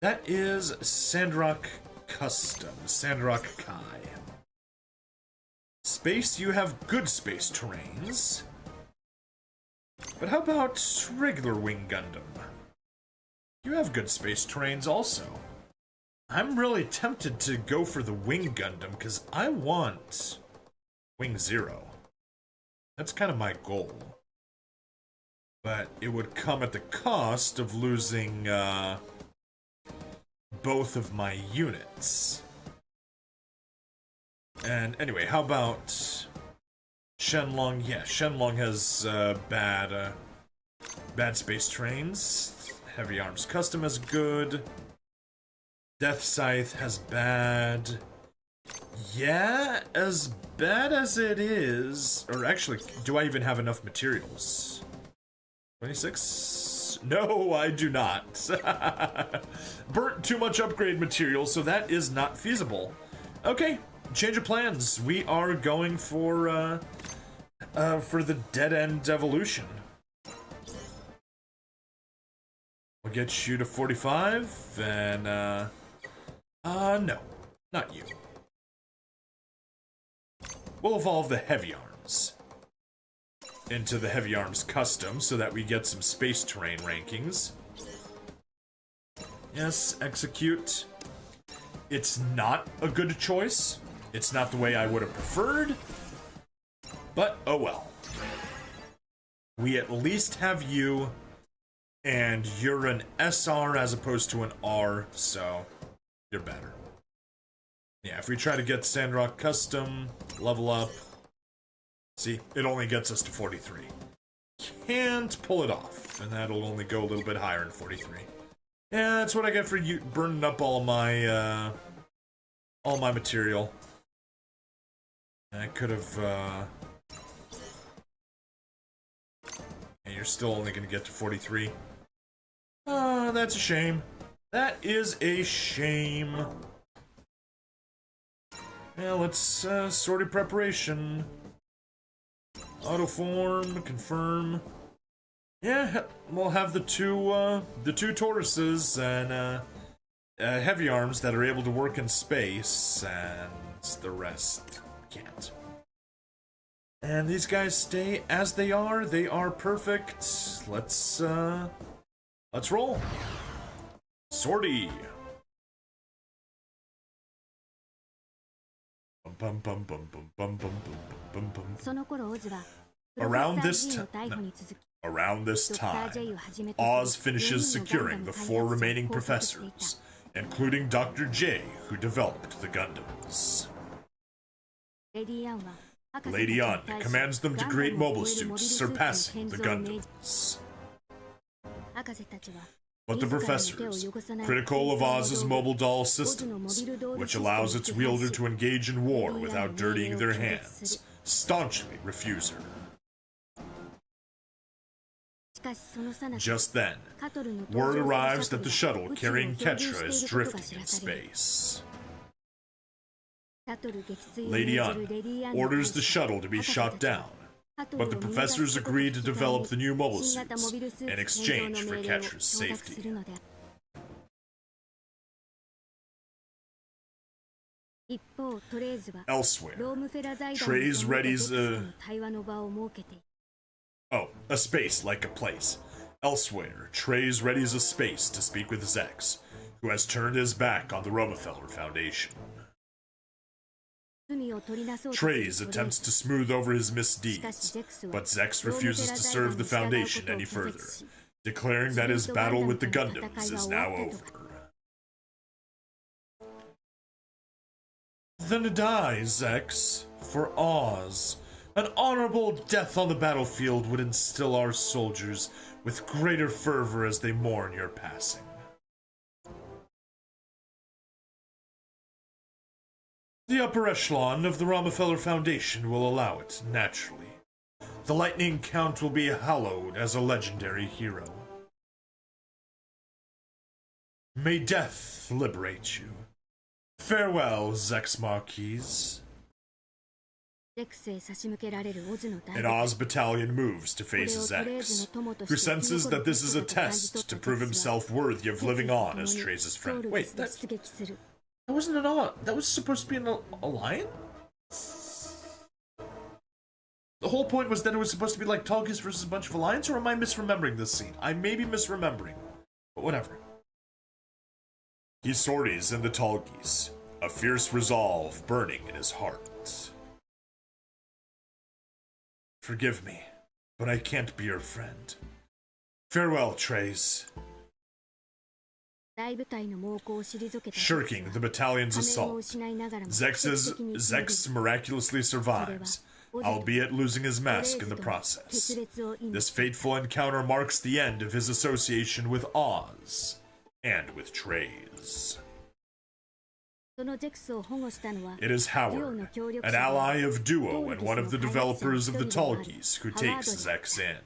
That is Sandrock Custom, Sandrock Kai. Space, you have good space terrains. But how about regular Wing Gundam? You have good space terrains also. I'm really tempted to go for the Wing Gundam because I want Wing Zero. That's kind of my goal. But it would come at the cost of losing both of my units. And anyway, how about Shenlong? Yeah, Shenlong has bad space trains. Heavy Arms Custom is good. Death Scythe has bad. Yeah, as bad as it is. Or actually, do I even have enough materials? 26? No, I do not. Burnt too much upgrade material, so that is not feasible. Okay, change of plans. We are going for the dead-end evolution. We'll get you to 45, and, no. Not you. We'll evolve the heavy arms into the heavy arms custom so that we get some space terrain rankings. Yes, execute. It's not a good choice. It's not the way I would have preferred. But, oh well. We at least have you, and you're an SR as opposed to an R, so you're better. Yeah, if we try to get Sandrock Custom, level up, see, it only gets us to 43. Can't pull it off, and that'll only go a little bit higher than 43. Yeah, that's what I get for you burning up all my material. I could have, and you're still only gonna get to 43. That's a shame. That is a shame. Yeah, let's, sortie preparation. Autoform, confirm. Yeah, we'll have the two Tauruses and, heavy arms that are able to work in space, and the rest can't. And these guys stay as they are perfect. Let's roll. Sortie. Around this time, Oz finishes securing the 4 remaining professors, including Dr. J, who developed the Gundams. Lady An commands them to create mobile suits surpassing the Gundams. But the professors, critical of Oz's mobile doll systems, which allows its wielder to engage in war without dirtying their hands, staunchly refuse her. Just then, word arrives that the shuttle carrying Ketra is drifting in space. Lady An orders the shuttle to be shot down, but the professors agree to develop the new mobile suits in exchange for Ketra's safety. Elsewhere, Trey's readies a space like a place. Elsewhere, Trey's readies a space to speak with Zex, who has turned his back on the Romefeller Foundation. Trey's attempts to smooth over his misdeeds, but Zex refuses to serve the Foundation any further, declaring that his battle with the Gundams is now over. Then die, Zex, for Oz. An honorable death on the battlefield would instill our soldiers with greater fervor as they mourn your passing. The upper echelon of the Romefeller Foundation will allow it, naturally. The Lightning Count will be hallowed as a legendary hero. May death liberate you. Farewell, Zex Marquise. An Oz battalion moves to face Zex, who senses that this is a test to prove himself worthy of living on as Trey's friend. Wait, that wasn't an Oz. That was supposed to be an alliance? The whole point was that it was supposed to be like Tallgeese versus a bunch of alliance, or am I misremembering this scene? I may be misremembering, but whatever. He sorties in the Tallgeese, a fierce resolve burning in his heart. Forgive me, but I can't be your friend. Farewell, Trey's. Shirking the battalion's assault, Zex miraculously survives, albeit losing his mask in the process. This fateful encounter marks the end of his association with Oz, and with Trey's. It is Howard, an ally of Duo and one of the developers of the Tallgeese, who takes Zex in.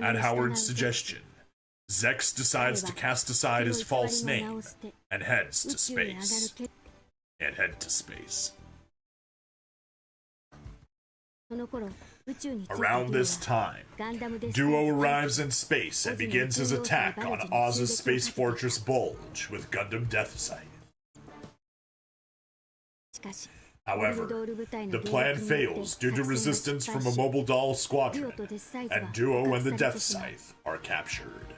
At Howard's suggestion, Zex decides to cast aside his false name and heads to space. Around this time, Duo arrives in space and begins his attack on Oz's Space Fortress Bulge with Gundam Death Scythe. However, the plan fails due to resistance from a Mobile Doll squadron, and Duo and the Death Scythe are captured.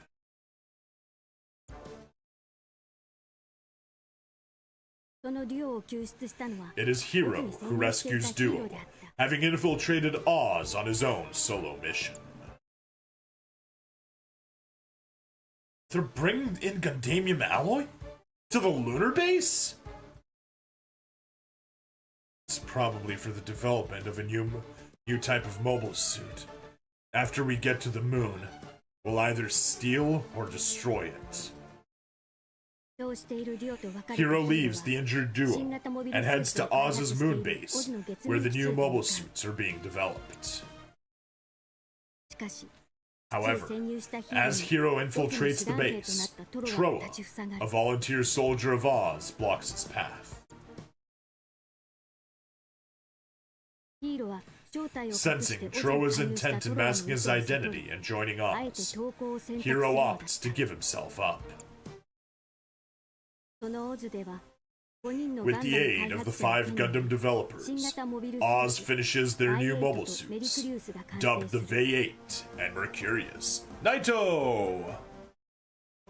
It is Hero who rescues Duo, having infiltrated Oz on his own solo mission. They're bringing in Gundamium alloy? To the lunar base? It's probably for the development of a new type of mobile suit. After we get to the moon, we'll either steal or destroy it. Hero leaves the injured Duo and heads to Oz's moon base, where the new mobile suits are being developed. However, as Hero infiltrates the base, Troa, a volunteer soldier of Oz, blocks his path. Sensing Troa's intent in masking his identity and joining Oz, Hero opts to give himself up. With the aid of the 5 Gundam developers, Oz finishes their new mobile suits, dubbed the V8 and Mercurius. Naito!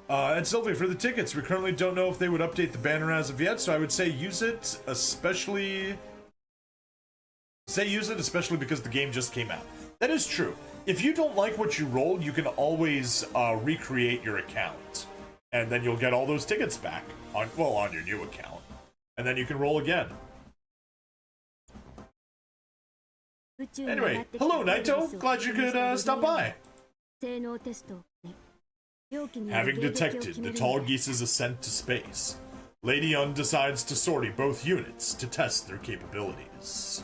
And Sylvie, for the tickets, we currently don't know if they would update the banner as of yet, so I would say use it, especially because the game just came out. That is true. If you don't like what you rolled, you can always recreate your account. And then you'll get all those tickets back on your new account. And then you can roll again. Anyway, hello Naito! Glad you could stop by! Having detected the Tall Geese's ascent to space, Lady Un decides to sortie both units to test their capabilities.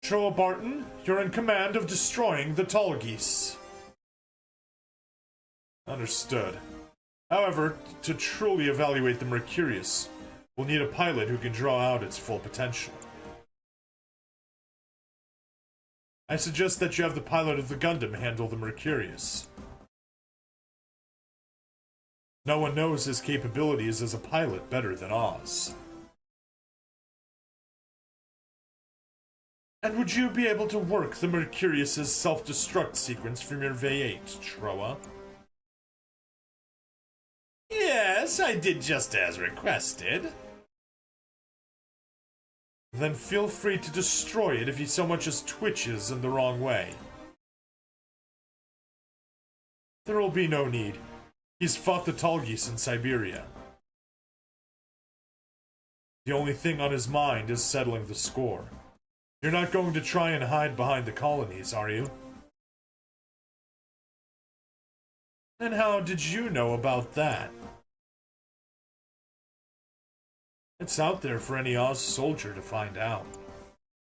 Troa Barton, you're in command of destroying the Tall Geese. Understood. However, to truly evaluate the Mercurius, we'll need a pilot who can draw out its full potential. I suggest that you have the pilot of the Gundam handle the Mercurius. No one knows his capabilities as a pilot better than Oz. And would you be able to work the Mercurius's self-destruct sequence from your V8, Troa? Yes, I did just as requested. Then feel free to destroy it if he so much as twitches in the wrong way. There will be no need. He's fought the Tall Geese in Siberia. The only thing on his mind is settling the score. You're not going to try and hide behind the colonies, are you? And how did you know about that? It's out there for any Oz soldier to find out.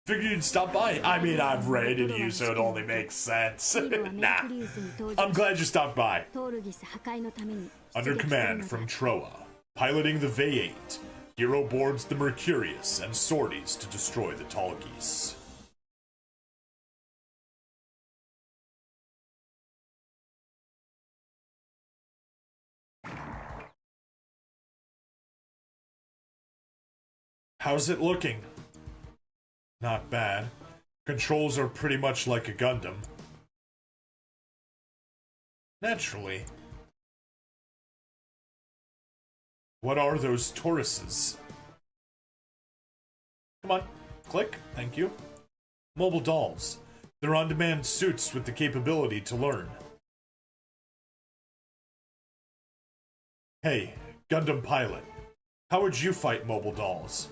Figured you'd stop by. I mean, I've rated you, so it only makes sense. Nah. I'm glad you stopped by. Under command from Troa, piloting the V8, Hero boards the Mercurius and sorties to destroy the Tall Geese. How's it looking? Not bad. Controls are pretty much like a Gundam. Naturally. What are those Tauruses? Come on, click, thank you. Mobile dolls. They're on-demand suits with the capability to learn. Hey, Gundam pilot. How would you fight mobile dolls?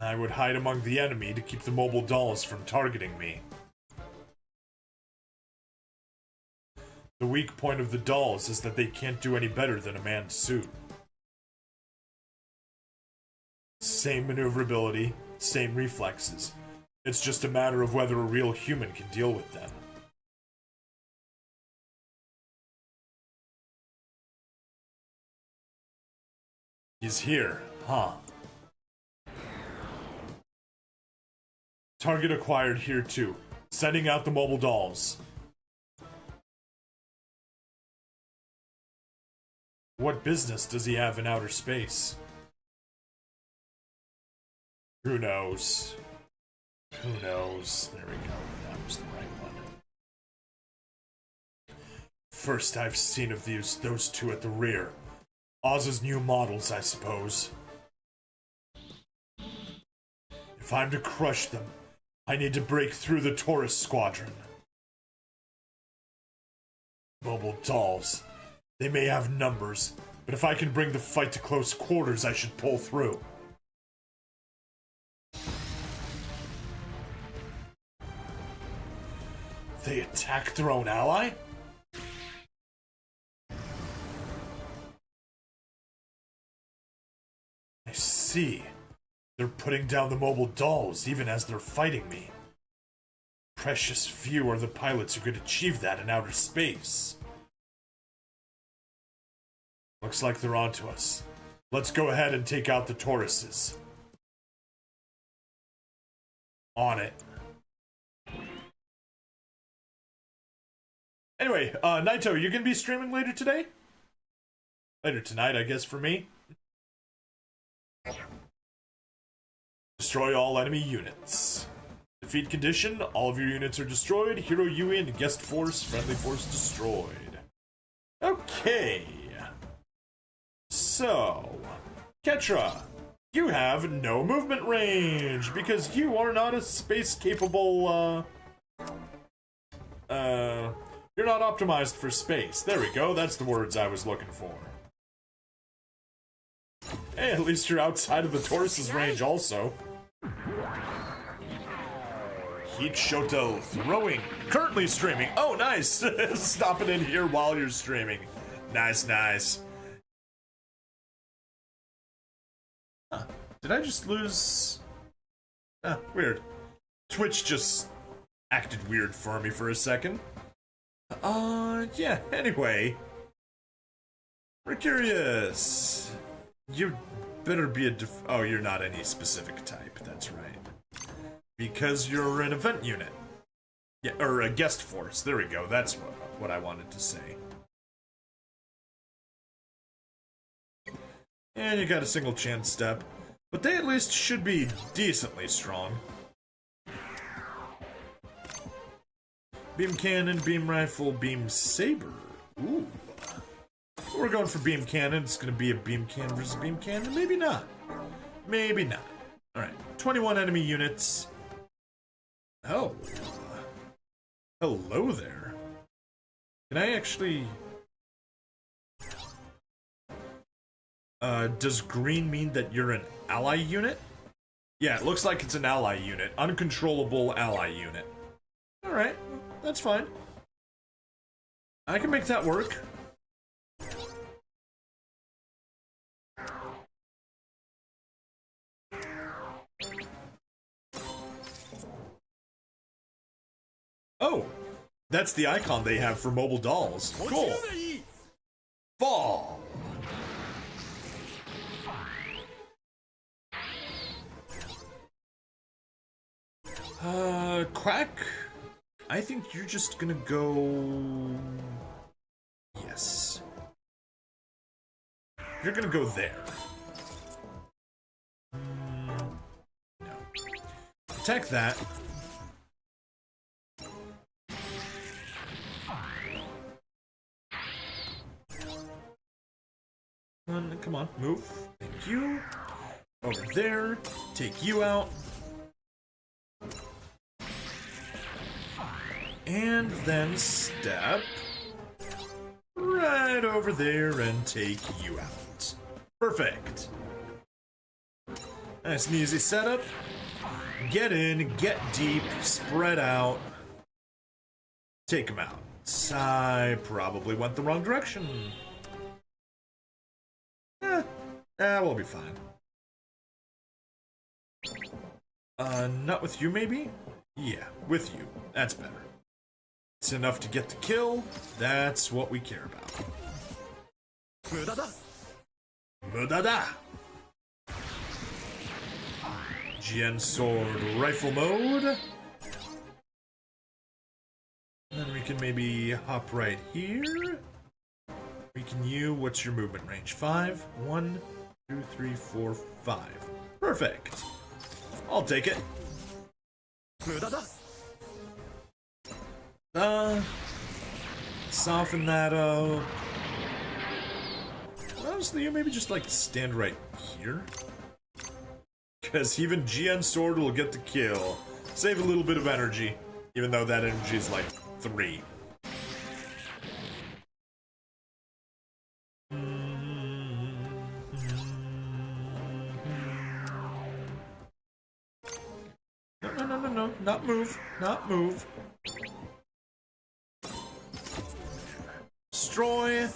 I would hide among the enemy to keep the mobile dolls from targeting me. The weak point of the dolls is that they can't do any better than a manned suit. Same maneuverability, same reflexes. It's just a matter of whether a real human can deal with them. He's here, huh? Target acquired here too. Sending out the mobile dolls. What business does he have in outer space? Who knows? Who knows? There we go. That was the right one. First I've seen of those two at the rear. Oz's new models, I suppose. If I'm to crush them, I need to break through the Taurus squadron. Mobile dolls. They may have numbers, but if I can bring the fight to close quarters, I should pull through. They attack their own ally? I see. They're putting down the mobile dolls even as they're fighting me. Precious few are the pilots who could achieve that in outer space. Looks like they're onto us. Let's go ahead and take out the Tauruses. On it. Anyway, Naito, you gonna be streaming later today? Later tonight, I guess, for me. Destroy all enemy units. Defeat condition, all of your units are destroyed. Hero Yui and guest force, friendly force destroyed. Okay. So, Ketra, you have no movement range because you are not a space capable, you're not optimized for space. There we go, that's the words I was looking for. Hey, at least you're outside of the Taurus's range also. Heat Shoto throwing. Currently streaming. Oh, nice. Stopping in here while you're streaming. Nice, nice. Huh. Did I just lose? Weird. Twitch just acted weird for me for a second. Yeah, anyway. Mercurius. You better be a oh, you're not any specific type, that's right. Because you're an event unit. Yeah, or a guest force, there we go, that's what I wanted to say. And you got a single chance step, but they at least should be decently strong. Beam cannon, beam rifle, beam saber. Ooh. We're going for beam cannon. It's going to be a beam cannon versus beam cannon. Maybe not. Maybe not. Alright. 21 enemy units. Oh. Hello there. Can I actually... does green mean that you're an ally unit? Yeah, it looks like it's an ally unit. Uncontrollable ally unit. Alright. That's fine. I can make that work. Oh, that's the icon they have for mobile dolls. Cool. Fall. Quack. I think you're just gonna go... Yes. You're gonna go there. No. Attack that. Come on, move. Thank you. Over there. Take you out. And then step right over there and take you out. Perfect. Nice and easy setup. Get in, get deep, spread out. Take them out. I probably went the wrong direction. We'll be fine. Not with you, maybe? Yeah, with you. That's better. It's enough to get the kill. That's what we care about. Mudada! Mudada! Gen Sword rifle mode. Then we can maybe hop right here. Weaken you. What's your movement range? 5? 1, 2, 3, 4, 5. Perfect. I'll take it. Soften that up. Honestly, you maybe just like stand right here. Because even GN Sword will get the kill. Save a little bit of energy. Even though that energy is like 3. No, not move, not move. Destroy.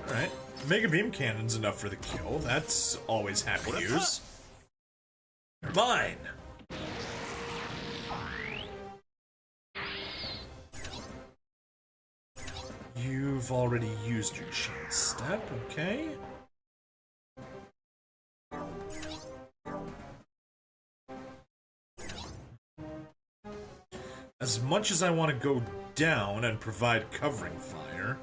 Alright, Mega Beam Cannon's enough for the kill. That's always happy news. You're mine! You've already used your chain step, okay? As much as I want to go down and provide covering fire...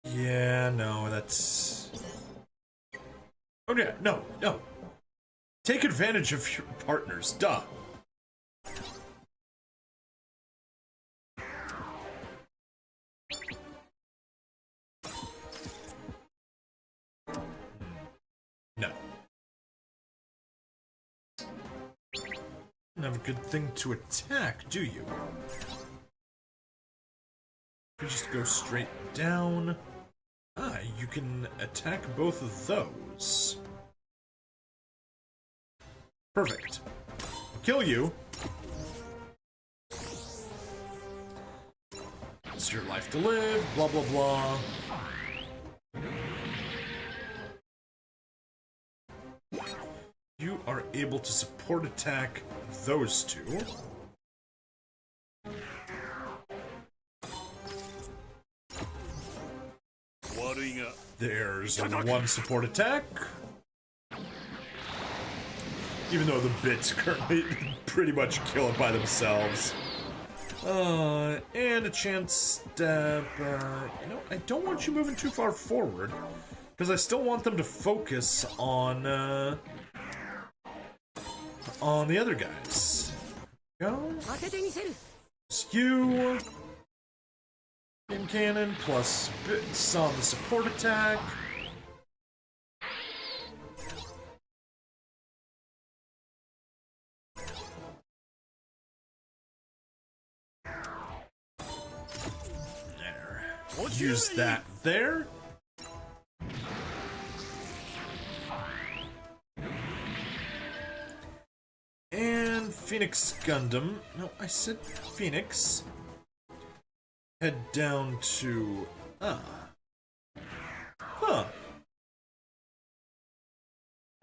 Yeah, no, that's... Oh yeah, no. Take advantage of your partners, duh. No. Don't have a good thing to attack, do you? You just go straight down. Ah, you can attack both of those. Perfect. I'll kill you. It's your life to live, blah blah blah. You are able to support attack those two. There's one support attack. Even though the bits currently pretty much kill it by themselves. And a chance step. You know, I don't want you moving too far forward. Because I still want them to focus on the other guys. Go. Skew. Beam cannon plus bits on the support attack. There. Use that there. And Phoenix Gundam. No, I said Phoenix. Head down to... Huh.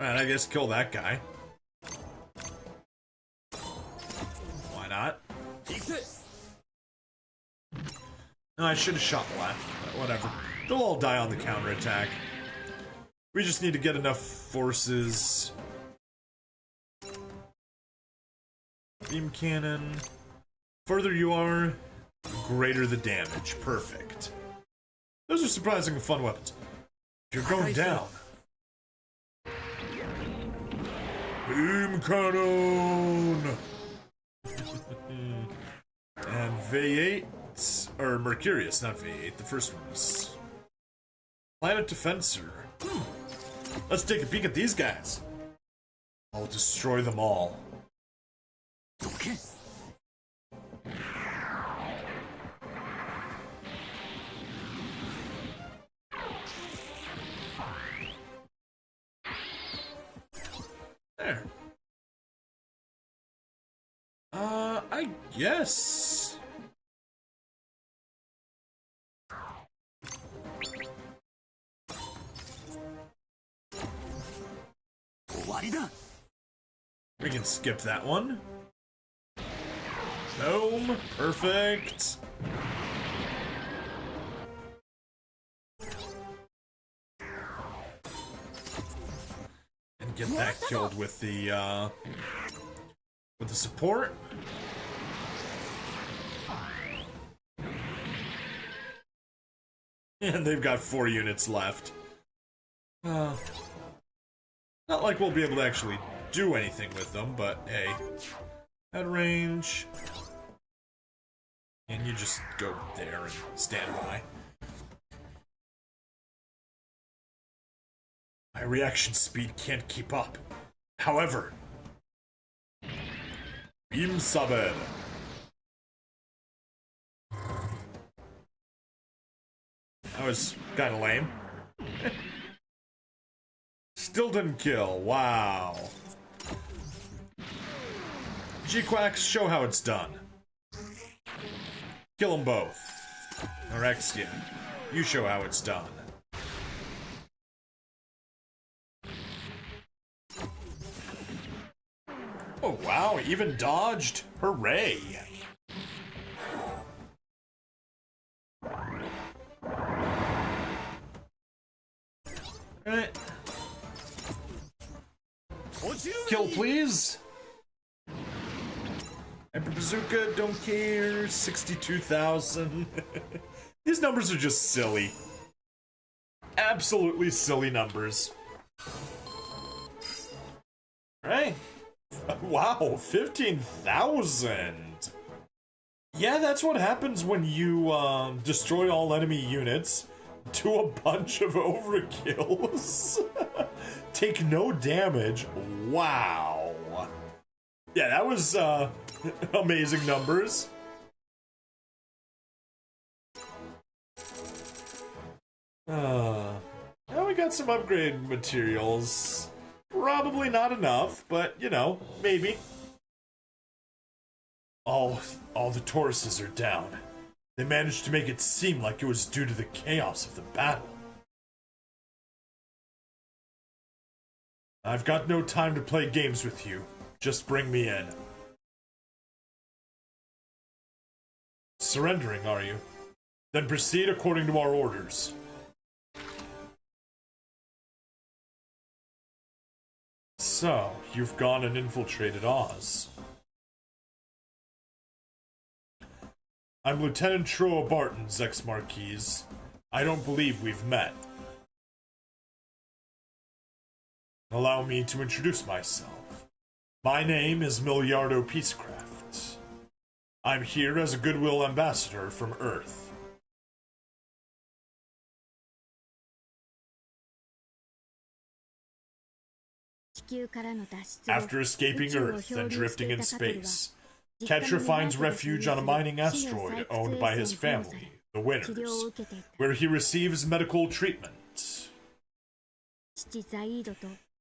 Alright, I guess kill that guy. Why not? No, I should have shot left, but whatever. They'll all die on the counterattack. We just need to get enough forces. Beam cannon. Further you are, greater the damage. Perfect. Those are surprisingly fun weapons. You're going down. Beam cannon! And V8, or Mercurius, not V8, the first one was Planet Defensor. Let's take a peek at these guys. I'll destroy them all. There. I guess We can skip that one. Boom. Perfect. And get that killed with the support. And they've got 4 units left. Not like we'll be able to actually do anything with them, but hey. At range. And you just go there and stand by. My reaction speed can't keep up. However, Im Saber. That was kind of lame. Still didn't kill. Wow. G-Quacks, show how it's done. Kill them both. Or Exia, you show how it's done. Oh wow, even dodged. Hooray. Alright. Kill, please. Hyper Bazooka, don't care. 62,000. These numbers are just silly. Absolutely silly numbers. Alright. Wow, 15,000. Yeah, that's what happens when you destroy all enemy units. Do a bunch of overkills. Take no damage. Wow. Yeah, that was amazing numbers. Now we got some upgrade materials. Probably not enough, but you know, maybe. All the Tauruses are down. They managed to make it seem like it was due to the chaos of the battle. I've got no time to play games with you. Just bring me in. Surrendering, are you? Then proceed according to our orders. So, you've gone and infiltrated Oz. I'm Lieutenant Troa Barton's ex-Marquise. I don't believe we've met. Allow me to introduce myself. My name is Miliardo Peacecraft. I'm here as a goodwill ambassador from Earth. After escaping Earth and drifting in space, Ketra finds refuge on a mining asteroid owned by his family, the Winners, where he receives medical treatment.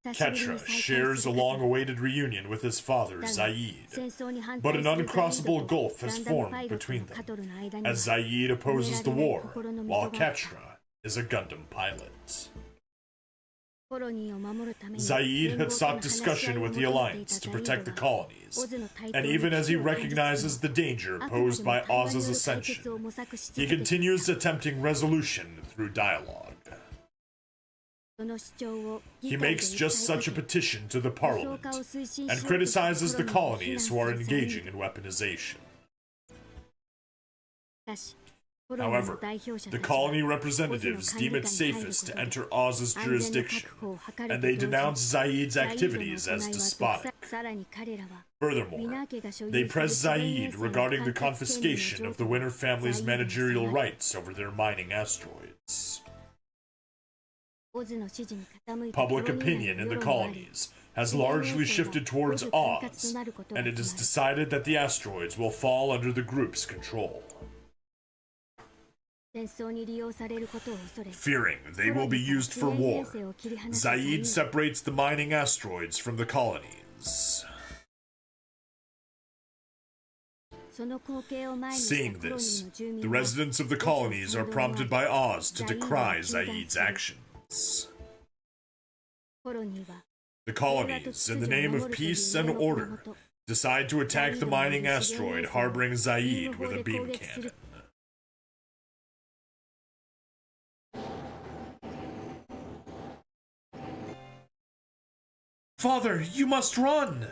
Ketra shares a long-awaited reunion with his father, Zaid, but an uncrossable gulf has formed between them, as Zaid opposes the war, while Ketra is a Gundam pilot. Zaid had sought discussion with the Alliance to protect the colonies, and even as he recognizes the danger posed by Oz's ascension, he continues attempting resolution through dialogue. He makes just such a petition to the Parliament, and criticizes the colonies who are engaging in weaponization. However, the colony representatives deem it safest to enter Oz's jurisdiction, and they denounce Zaid's activities as despotic. Furthermore, they press Zaid regarding the confiscation of the Winner family's managerial rights over their mining asteroids. Public opinion in the colonies has largely shifted towards Oz, and it is decided that the asteroids will fall under the group's control. Fearing they will be used for war, Zaid separates the mining asteroids from the colonies. Seeing this, the residents of the colonies are prompted by Oz to decry Zaid's actions. The colonies, in the name of peace and order, decide to attack the mining asteroid harboring Zaid with a beam cannon. Father, you must run!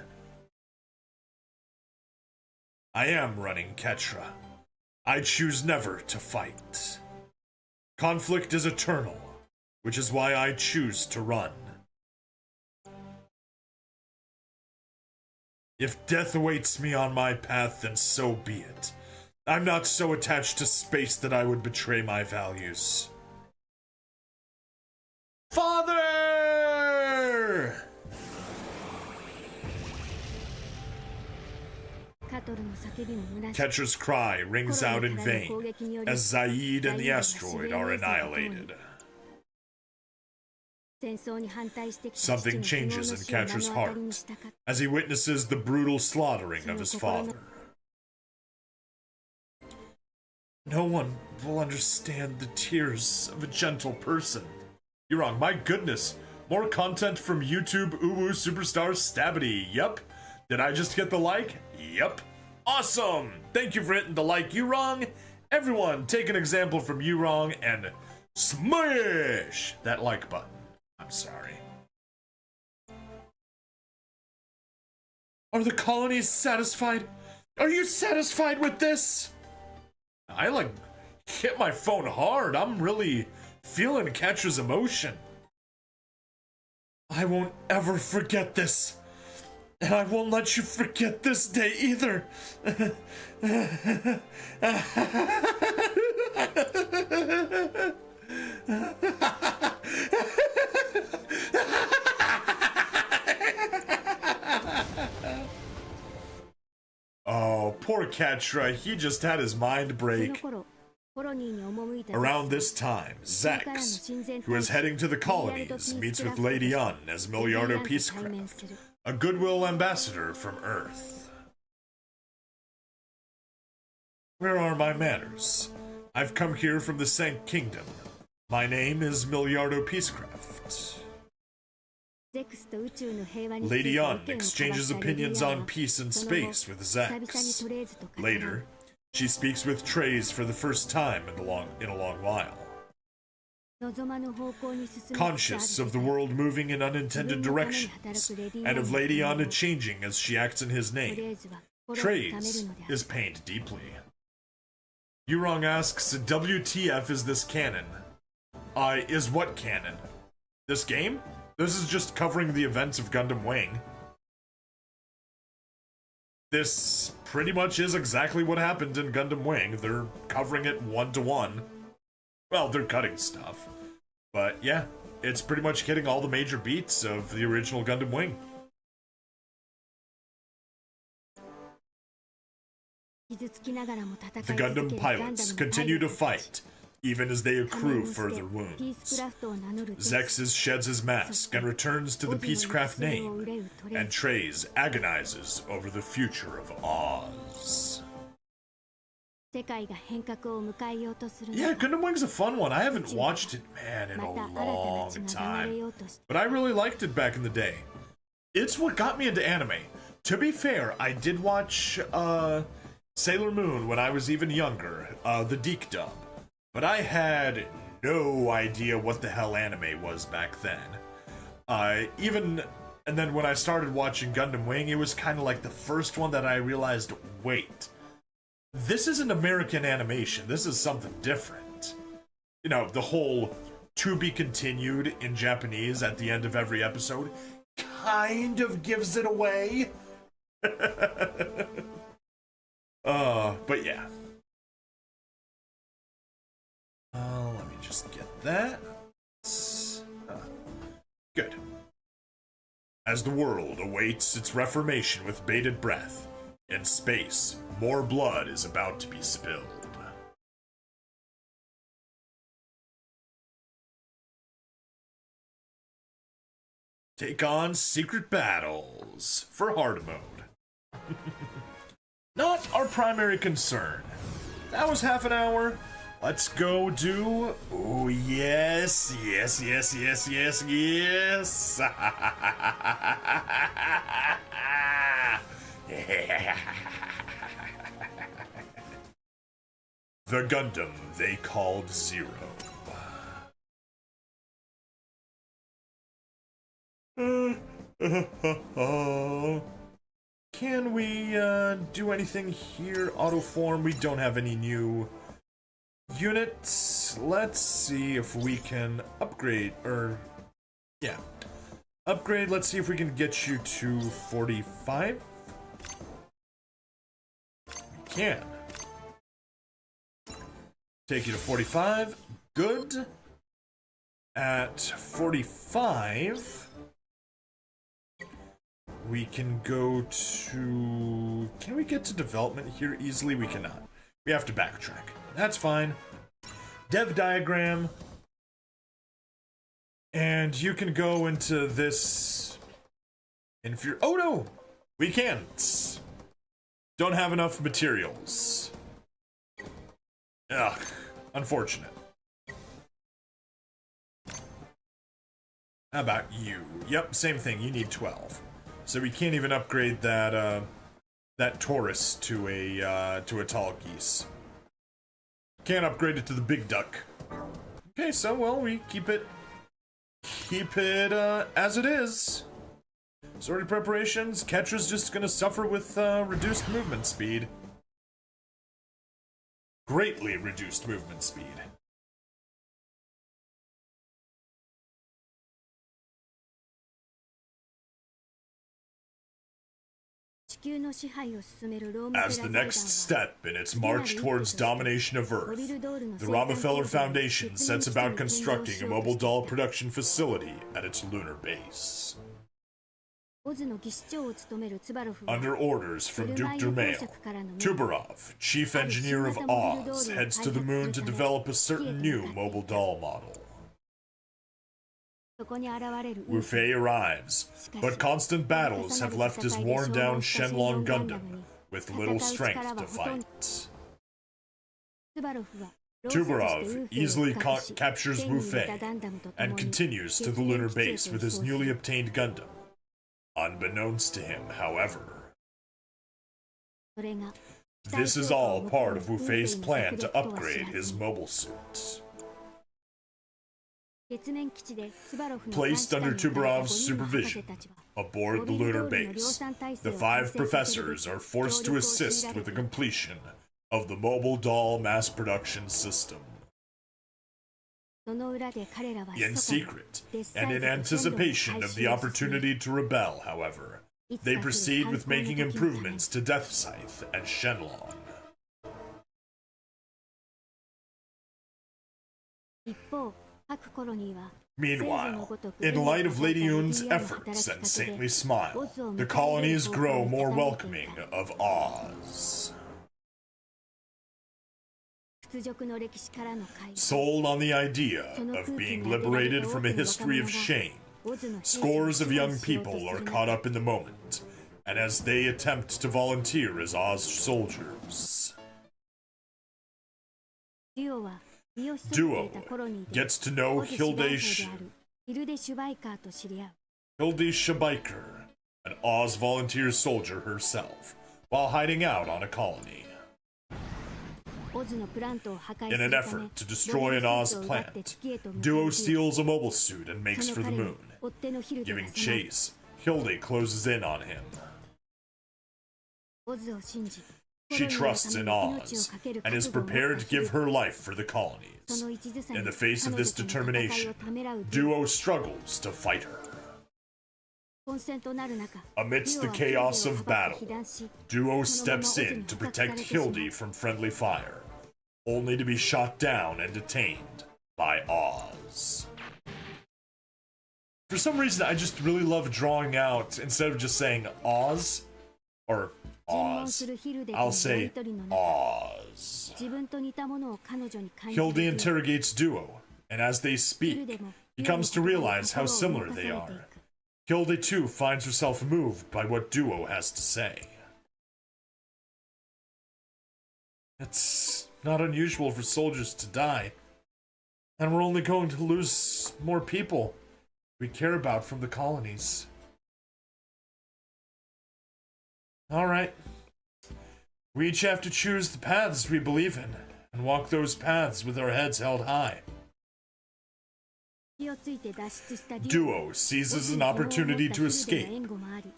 I am running, Ketra. I choose never to fight. Conflict is eternal, which is why I choose to run. If death awaits me on my path, then so be it. I'm not so attached to space that I would betray my values. Father! Ketra's cry rings out in vain as Zaid and the asteroid are annihilated. Something changes in Ketra's heart as he witnesses the brutal slaughtering of his father. No one will understand the tears of a gentle person. You're wrong, my goodness. More content from YouTube Uwu Superstar Stabity. Yep. Did I just get the like? Yep. Awesome! Thank you for hitting the like, you wrong. Everyone, take an example from you wrong and smash that like button. I'm sorry. Are the colonies satisfied? Are you satisfied with this? I hit my phone hard. I'm really feeling Ketra's emotion. I won't ever forget this. And I won't let you forget this day either. Oh, poor Ketra. He just had his mind break. Around this time, Zex, who is heading to the colonies, meets with Lady Un as Miliardo Peacecraft, a goodwill ambassador from Earth. Where are my manners? I've come here from the Sank Kingdom. My name is Miliardo Peacecraft. Lady Un exchanges opinions on peace and space with Zex. Later, she speaks with Treize for the first time in a long while. Conscious of the world moving in unintended directions, and of Lady Anna changing as she acts in his name, Treize is pained deeply. Yurong asks, WTF is this canon? Is what canon? This game? This is just covering the events of Gundam Wing. This pretty much is exactly what happened in Gundam Wing. They're covering it one-to-one. Well, they're cutting stuff. But yeah, it's pretty much hitting all the major beats of the original Gundam Wing. The Gundam pilots continue to fight, even as they accrue further wounds. Zex sheds his mask and returns to the Peacecraft name, and Treize agonizes over the future of Oz. Yeah, Gundam Wing's a fun one. I haven't watched it, man, in a long time. But I really liked it back in the day. It's what got me into anime. To be fair, I did watch Sailor Moon when I was even younger, the Deke dub. But I had no idea what the hell anime was back then. And then when I started watching Gundam Wing, it was kind of like the first one that I realized, wait, this isn't American animation, this is something different. You know, the whole to be continued in Japanese at the end of every episode kind of gives it away. But yeah. Let me just get that. Good. As the world awaits its reformation with bated breath, in space, more blood is about to be spilled. Take on secret battles for hard mode. Not our primary concern. That was half an hour. Let's go do... Oh, yes, yes, yes, yes, yes, yes. The Gundam they called Zero. Can we do anything here? Auto form, we don't have any new units. Let's see if we can upgrade, or yeah, upgrade. Let's see if we can get you to 45. We can. Take you to 45. Good. At 45, we can go to... Can we get to development here easily? We cannot. We have to backtrack. That's fine. Dev diagram. And you can go into this... Oh no! We can't. Don't have enough materials. Ugh. Unfortunate. How about you? Yep, same thing. You need 12. So we can't even upgrade that that Taurus to a tall geese. Can't upgrade it to the big duck. Okay, so well we keep it as it is. Sortie preparations. Ketra's just gonna suffer with reduced movement speed. Greatly reduced movement speed. As the next step in its march towards domination of Earth, the Rockefeller Foundation sets about constructing a mobile doll production facility at its lunar base. Under orders from Duke Dermail, Tubarov, chief engineer of Oz, heads to the moon to develop a certain new mobile doll model. Wu Fei arrives, but constant battles have left his worn-down Shenlong Gundam with little strength to fight. Tubarov easily captures Wu Fei and continues to the lunar base with his newly obtained Gundam. Unbeknownst to him, however. This is all part of Wu Fei's plan to upgrade his mobile suit. Placed under Tubarov's supervision, aboard the lunar base, the 5 professors are forced to assist with the completion of the mobile doll mass production system. In secret, and in anticipation of the opportunity to rebel, however, they proceed with making improvements to Death Scythe and Shenlong. Meanwhile, in light of Lady Yun's efforts and saintly smile, the colonies grow more welcoming of Oz. Sold on the idea of being liberated from a history of shame, scores of young people are caught up in the moment, and as they attempt to volunteer as Oz soldiers. Duo gets to know Hilde Shabiker, an Oz volunteer soldier herself, while hiding out on a colony. In an effort to destroy an Oz plant, Duo steals a mobile suit and makes for the moon. Giving chase, Hilde closes in on him. She trusts in Oz, and is prepared to give her life for the colonies. In the face of this determination, Duo struggles to fight her. Amidst the chaos of battle, Duo steps in to protect Hilde from friendly fire, only to be shot down and detained by Oz. For some reason, I just really love drawing out, instead of just saying Oz, or Oz, I'll say Oz. Hilde interrogates Duo, and as they speak, he comes to realize how similar they are. Hilde too finds herself moved by what Duo has to say. It's not unusual for soldiers to die. And we're only going to lose more people we care about from the colonies. Alright. We each have to choose the paths we believe in, and walk those paths with our heads held high. Duo seizes an opportunity to escape,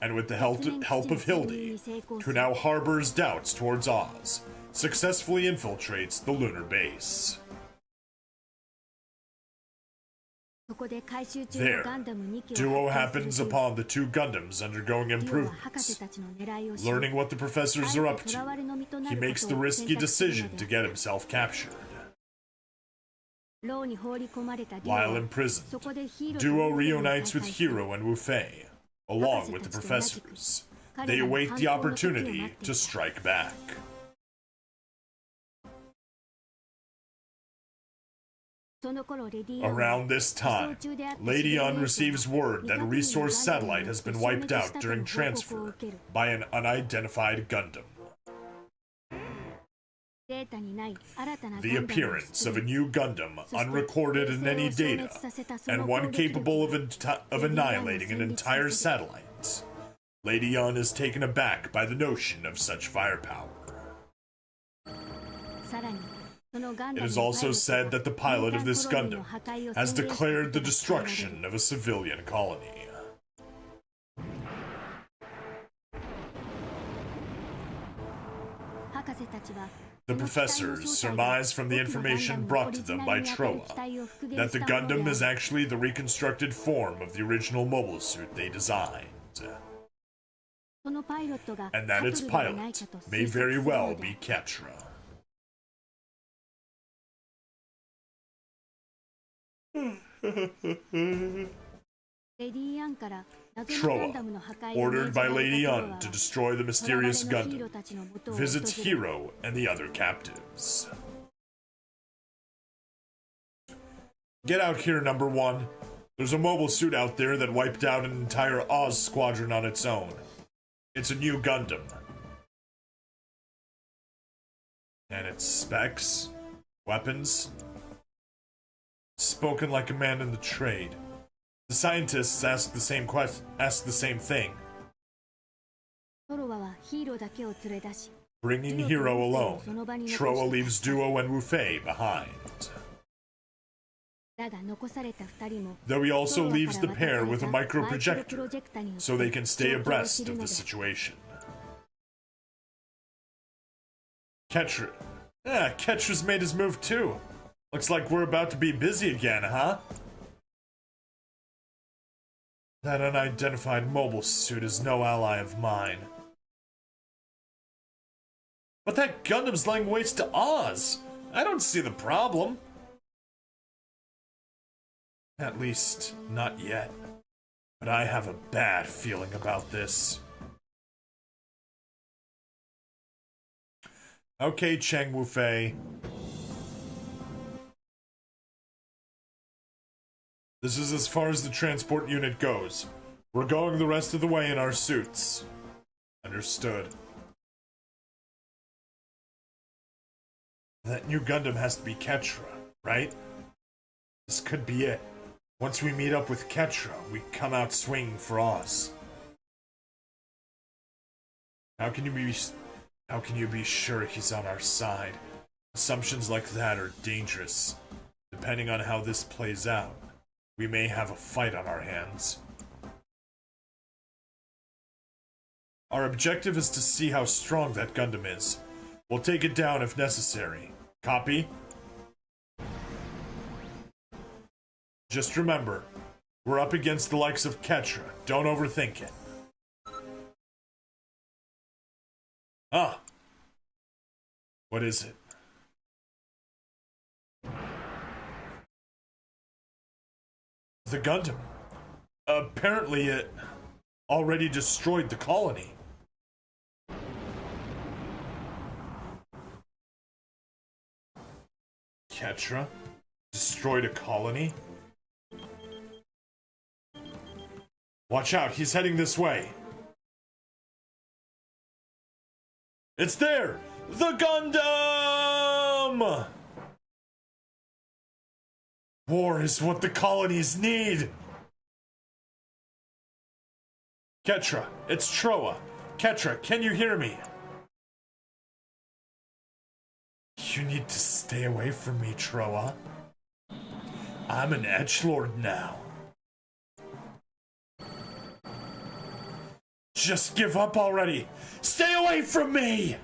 and with the help of Hildy, who now harbors doubts towards Oz, successfully infiltrates the lunar base. There, Duo happens upon the two Gundams undergoing improvements. Learning what the professors are up to, he makes the risky decision to get himself captured. While imprisoned, Duo reunites with Hiro and Wufei, along with the professors. They await the opportunity to strike back. Around this time, Lady Un receives word that a resource satellite has been wiped out during transfer by an unidentified Gundam. The appearance of a new Gundam, unrecorded in any data, and one capable of annihilating an entire satellite. Lady Un is taken aback by the notion of such firepower. It is also said that the pilot of this Gundam has declared the destruction of a civilian colony. The professors surmise from the information brought to them by Troa that the Gundam is actually the reconstructed form of the original mobile suit they designed, and that its pilot may very well be Ketra. Troa, ordered by Lady Un to destroy the mysterious Gundam, visits Hiro and the other captives. Get out here, number one. There's a mobile suit out there that wiped out an entire Oz squadron on its own. It's a new Gundam. And its specs, weapons, spoken like a man in the trade. The scientists ask the same thing. Bringing Hiro alone, Troa leaves Duo and Wufei behind. Though he also leaves the pair with a micro-projector, so they can stay abreast of the situation. Ketra's made his move too. Looks like we're about to be busy again, huh? That unidentified mobile suit is no ally of mine. But that Gundam's laying waste to Oz. I don't see the problem. At least, not yet. But I have a bad feeling about this. Okay, Cheng Wufei. This is as far as the transport unit goes. We're going the rest of the way in our suits. Understood. That new Gundam has to be Ketra, right? This could be it. Once we meet up with Ketra, we come out swinging for Oz. How can you be sure he's on our side? Assumptions like that are dangerous. Depending on how this plays out, we may have a fight on our hands. Our objective is to see how strong that Gundam is. We'll take it down if necessary. Copy? Just remember, we're up against the likes of Ketra. Don't overthink it. Ah! What is it? The Gundam. Apparently it already destroyed the colony. Ketra destroyed a colony? Watch out, he's heading this way. It's there! The Gundam! Gundam! War is what the colonies need! Ketra, it's Troa. Ketra, can you hear me? You need to stay away from me, Troa. I'm an edgelord now. Just give up already! Stay away from me!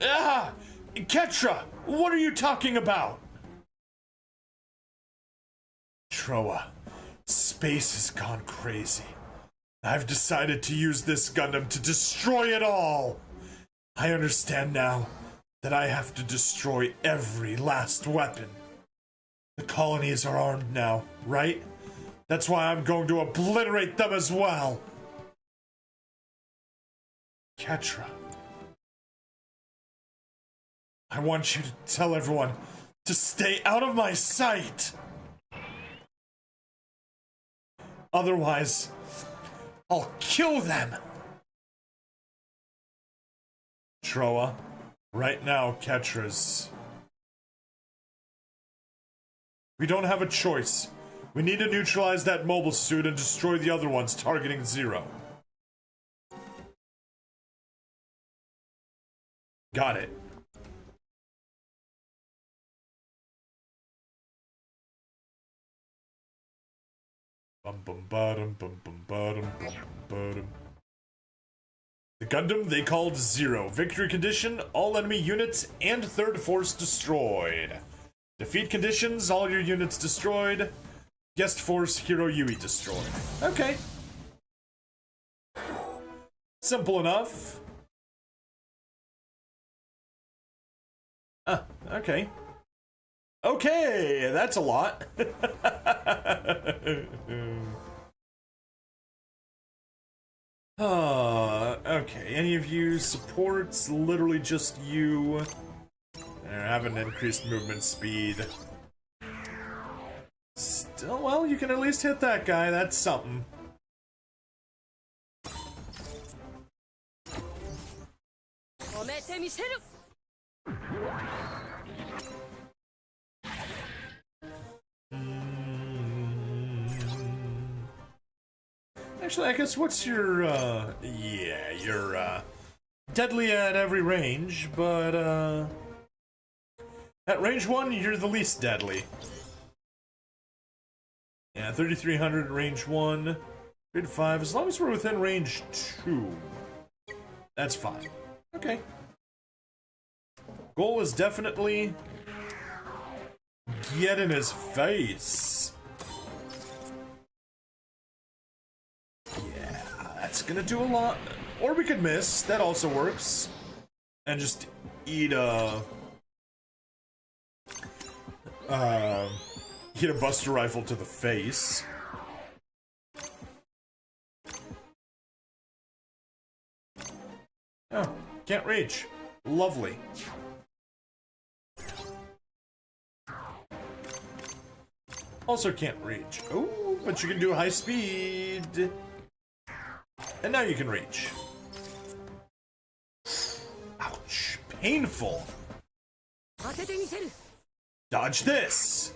Ah! Ketra, what are you talking about? Troa, space has gone crazy. I've decided to use this Gundam to destroy it all. I understand now that I have to destroy every last weapon. The colonies are armed now, right? That's why I'm going to obliterate them as well. Ketra, I want you to tell everyone to stay out of my sight. Otherwise, I'll kill them. Troa, right now, Ketra's. We don't have a choice. We need to neutralize that mobile suit and destroy the other ones targeting Zero. Got it. Bum bum bottom bum bum bottom bum bottom. The Gundam they called Zero. Victory condition: all enemy units and third force destroyed. Defeat conditions: all your units destroyed. Guest force Hero Yui destroyed. Okay. Simple enough. Okay. Okay, that's a lot. Okay, any of you supports? Literally just you. Have an increased movement speed. Still, well, you can at least hit that guy. That's something. Actually, I guess what's your, yeah, you're, deadly at every range, but, at range 1, you're the least deadly. Yeah, 3,300 range 1, grade 5, as long as we're within range 2. That's fine. Okay. Goal is definitely get in his face. Yeah, that's gonna do a lot. Or we could miss, that also works. And just eat a Buster Rifle to the face. Oh, can't reach. Lovely. Also can't reach. Oh, but you can do high speed. And now you can reach. Ouch. Painful. Dodge this.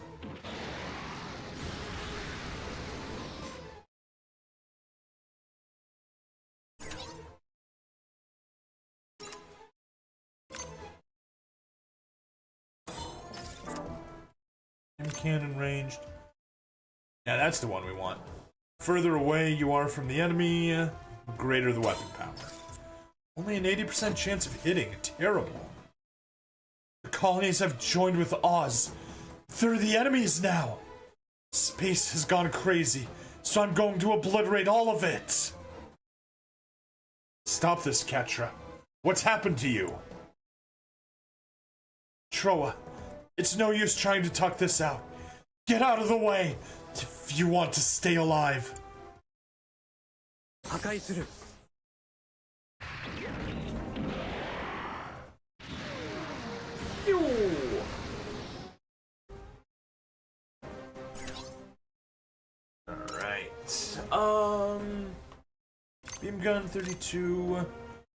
Cannon ranged. Yeah, that's the one we want. Further away you are from the enemy, greater the weapon power. Only an 80% chance of hitting. Terrible. The colonies have joined with Oz. They're the enemies now. Space has gone crazy, so I'm going to obliterate all of it. Stop this, Ketra. What's happened to you? Troa, it's no use trying to talk this out. Get out of the way if you want to stay alive. Alright. Beam gun 32.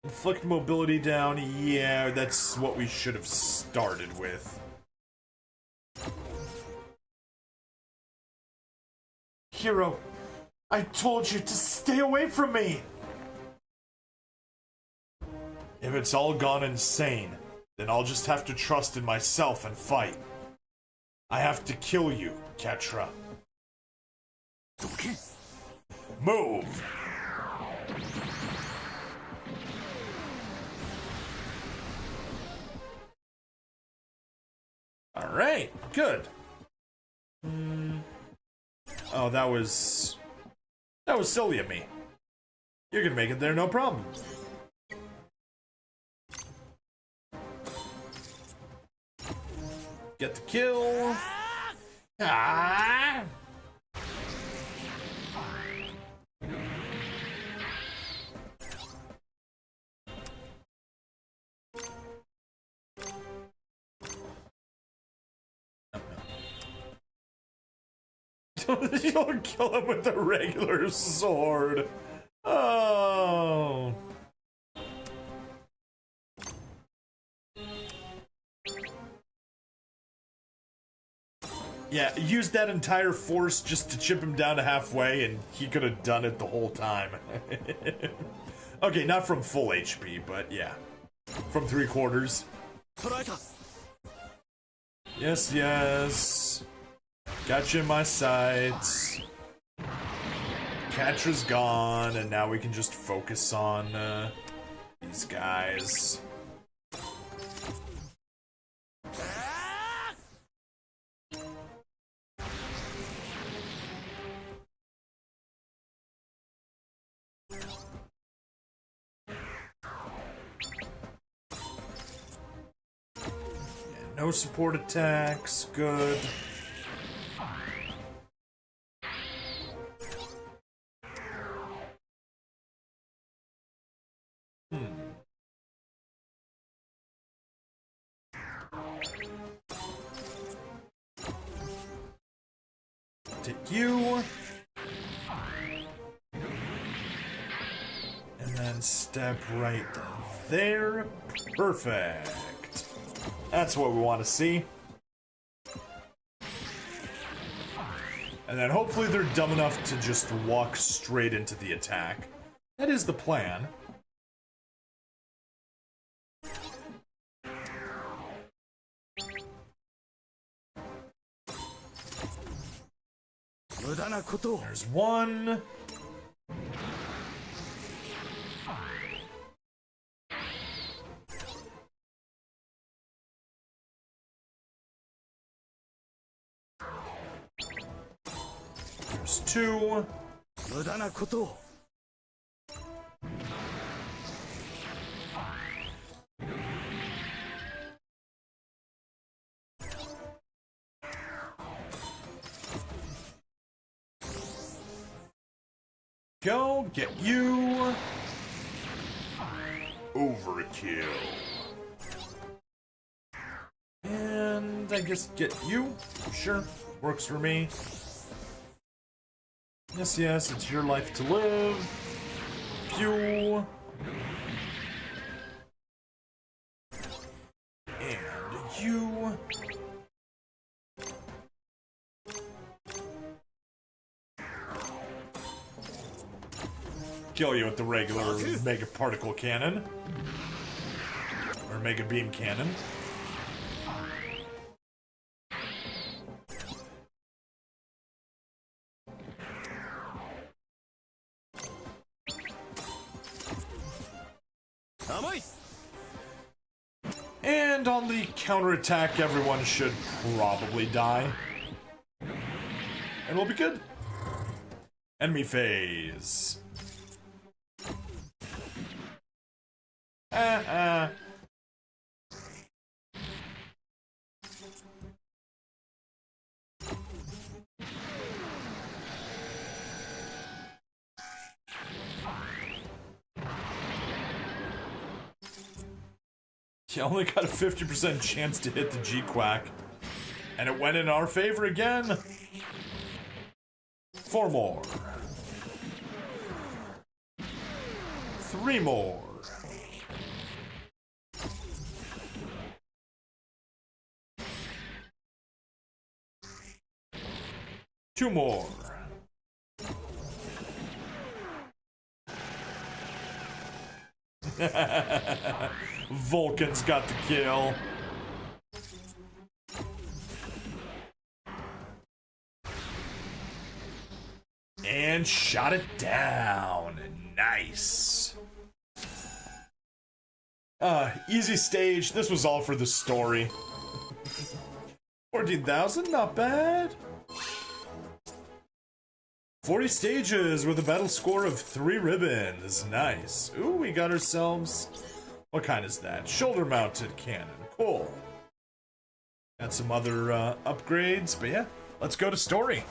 Inflict mobility down. Yeah, that's what we should have started with. Hero, I told you to stay away from me! If it's all gone insane, then I'll just have to trust in myself and fight. I have to kill you, Ketra. Move! Alright, good. Oh, that was silly of me. You can make it there, no problem. Get the kill. Ah! You'll kill him with a regular sword. Oh. Yeah, use that entire force just to chip him down to halfway, and he could have done it the whole time. Okay, not from full HP, but yeah. From 3/4. Yes, yes. Got you in my sights. Catra's gone, and now we can just focus on these guys. No support attacks, good. Take you. And then step right there. Perfect. That's what we want to see. And then hopefully they're dumb enough to just walk straight into the attack. That is the plan. There's one. There's two. Go, get you. Overkill. And I guess get you. Sure, works for me. Yes, yes, it's your life to live. Pew. And you. Kill you with the regular Mega Particle Cannon. Or Mega Beam Cannon. And on the counterattack, everyone should probably die. And we'll be good. Enemy phase. You only got a 50% chance to hit the G-Quack. And it went in our favor again. 4 more. 3 more. 2 more. Vulcan's got the kill. And shot it down. Nice. Easy stage. This was all for the story. 14,000, not bad. 40 stages with a battle score of 3 ribbons. Nice. Ooh, we got ourselves... What kind is that? Shoulder-mounted cannon. Cool. Got some other upgrades, but yeah, let's go to story.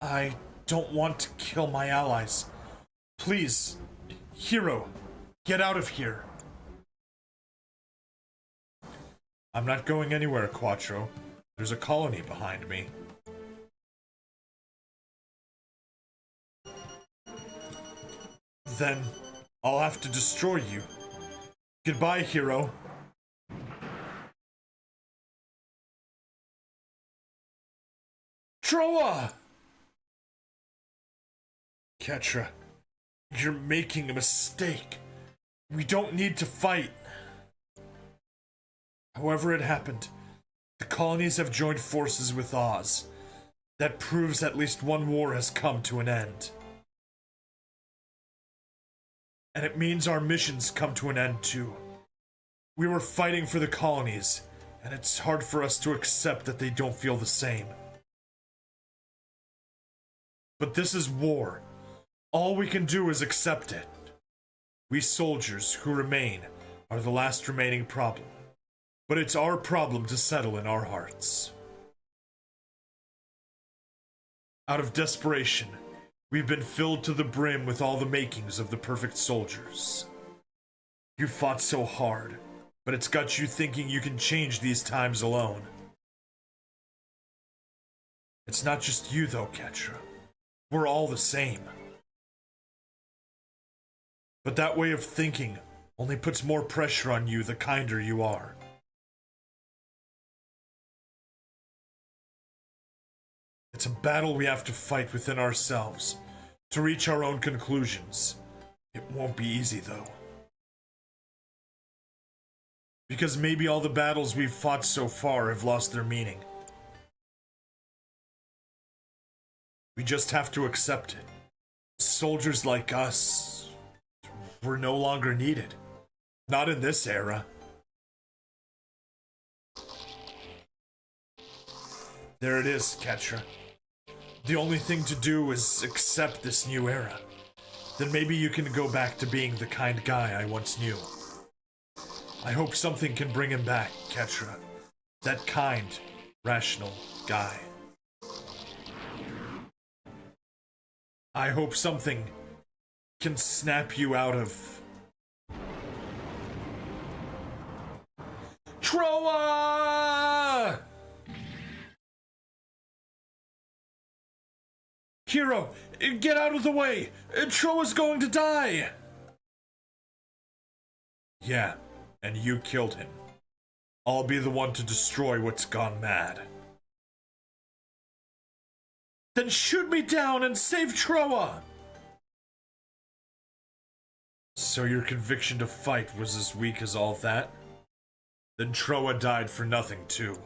I don't want to kill my allies. Please, Hero, get out of here. I'm not going anywhere, Quattro. There's a colony behind me. Then I'll have to destroy you. Goodbye, Hero. Troa! Ketra, you're making a mistake. We don't need to fight. However it happened, the colonies have joined forces with Oz. That proves at least one war has come to an end. And it means our missions come to an end too. We were fighting for the colonies, and it's hard for us to accept that they don't feel the same. But this is war. All we can do is accept it. We soldiers who remain are the last remaining problem. But it's our problem to settle in our hearts. Out of desperation, we've been filled to the brim with all the makings of the perfect soldiers. You fought so hard, but it's got you thinking you can change these times alone. It's not just you though, Ketra. We're all the same. But that way of thinking only puts more pressure on you the kinder you are. It's a battle we have to fight within ourselves to reach our own conclusions. It won't be easy though. Because maybe all the battles we've fought so far have lost their meaning. We just have to accept it. Soldiers like us, we're no longer needed. Not in this era. There it is, Ketra. The only thing to do is accept this new era. Then maybe you can go back to being the kind guy I once knew. I hope something can bring him back, Ketra. That kind, rational guy. I hope something can snap you out of... Troa! Hero, get out of the way! Troa's going to die! Yeah, and you killed him. I'll be the one to destroy what's gone mad. Then shoot me down and save Troa! So your conviction to fight was as weak as all that? Then Troa died for nothing too.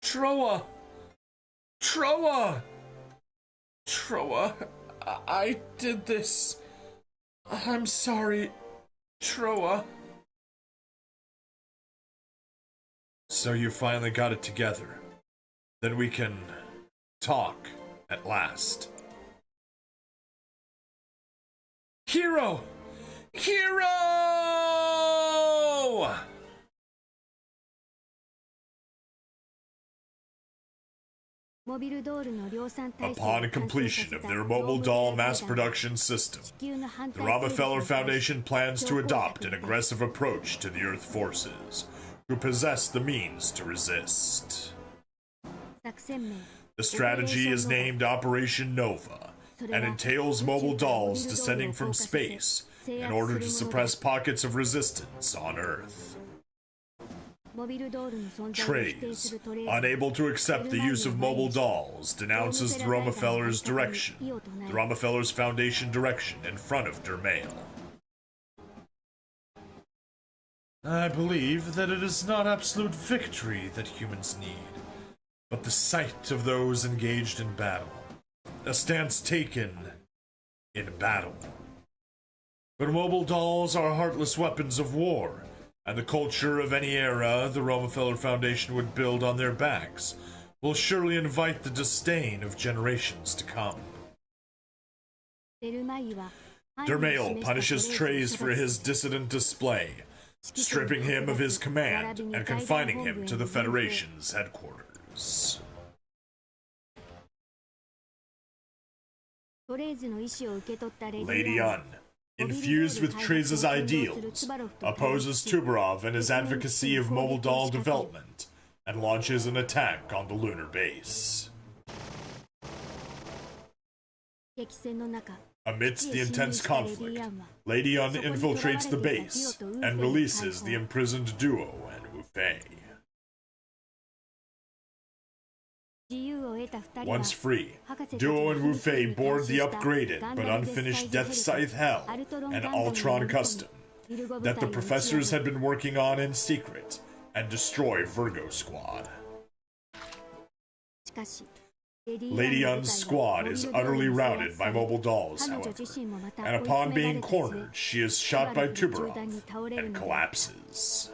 Troa! Troa! Troa, I did this. I'm sorry, Troa. So you finally got it together. Then we can talk at last. Hero! Hero! Upon completion of their mobile doll mass production system, the Rockefeller Foundation plans to adopt an aggressive approach to the Earth forces, who possess the means to resist. The strategy is named Operation Nova, and entails mobile dolls descending from space in order to suppress pockets of resistance on Earth. Trays, unable to accept the use of mobile dolls, denounces the Romefeller's direction, the Romefeller's Foundation direction in front of Dermail. I believe that it is not absolute victory that humans need, but the sight of those engaged in battle, a stance taken in battle. But mobile dolls are heartless weapons of war, and the culture of any era the Romefeller Foundation would build on their backs will surely invite the disdain of generations to come. Dermail punishes Trays for his dissident display, stripping him of his command and confining him to the Federation's headquarters. Lady Un, infused with Trays' ideals, opposes Tubarov and his advocacy of mobile doll development, and launches an attack on the lunar base. Amidst the intense conflict, Lady Un infiltrates the base and releases the imprisoned duo and Wu Fei. Once free, Duo and Wu Fei board the upgraded but unfinished Death Scythe Hell and Ultron Custom that the professors had been working on in secret and destroy Virgo Squad. Lady Un's squad is utterly routed by mobile dolls, however, and upon being cornered, she is shot by Tubarov and collapses.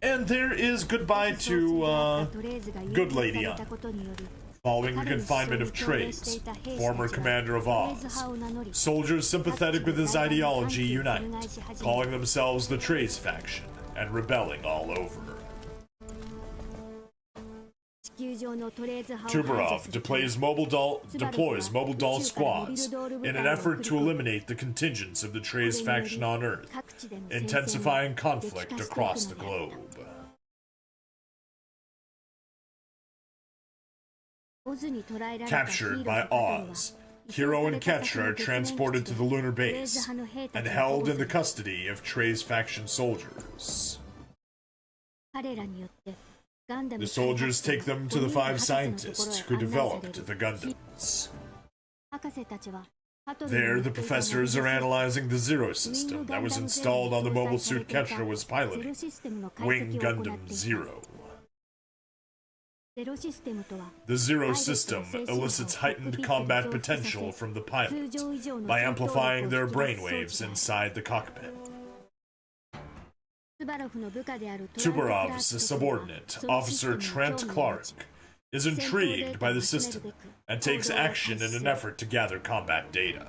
And there is goodbye to, good Lady Un. Following the confinement of Trays, former commander of Oz, soldiers sympathetic with his ideology unite, calling themselves the Trays faction, and rebelling all over. Tubarov deploys mobile doll squads in an effort to eliminate the contingents of the Trays faction on Earth, intensifying conflict across the globe. Captured by Oz, Hero and Ketra are transported to the lunar base and held in the custody of Trays faction soldiers. The soldiers take them to the 5 scientists who developed the Gundams. There, the professors are analyzing the Zero system that was installed on the mobile suit Ketra was piloting, Wing Gundam Zero. The Zero system elicits heightened combat potential from the pilots by amplifying their brainwaves inside the cockpit. Tubarov's subordinate, Officer Trent Clark, is intrigued by the system and takes action in an effort to gather combat data.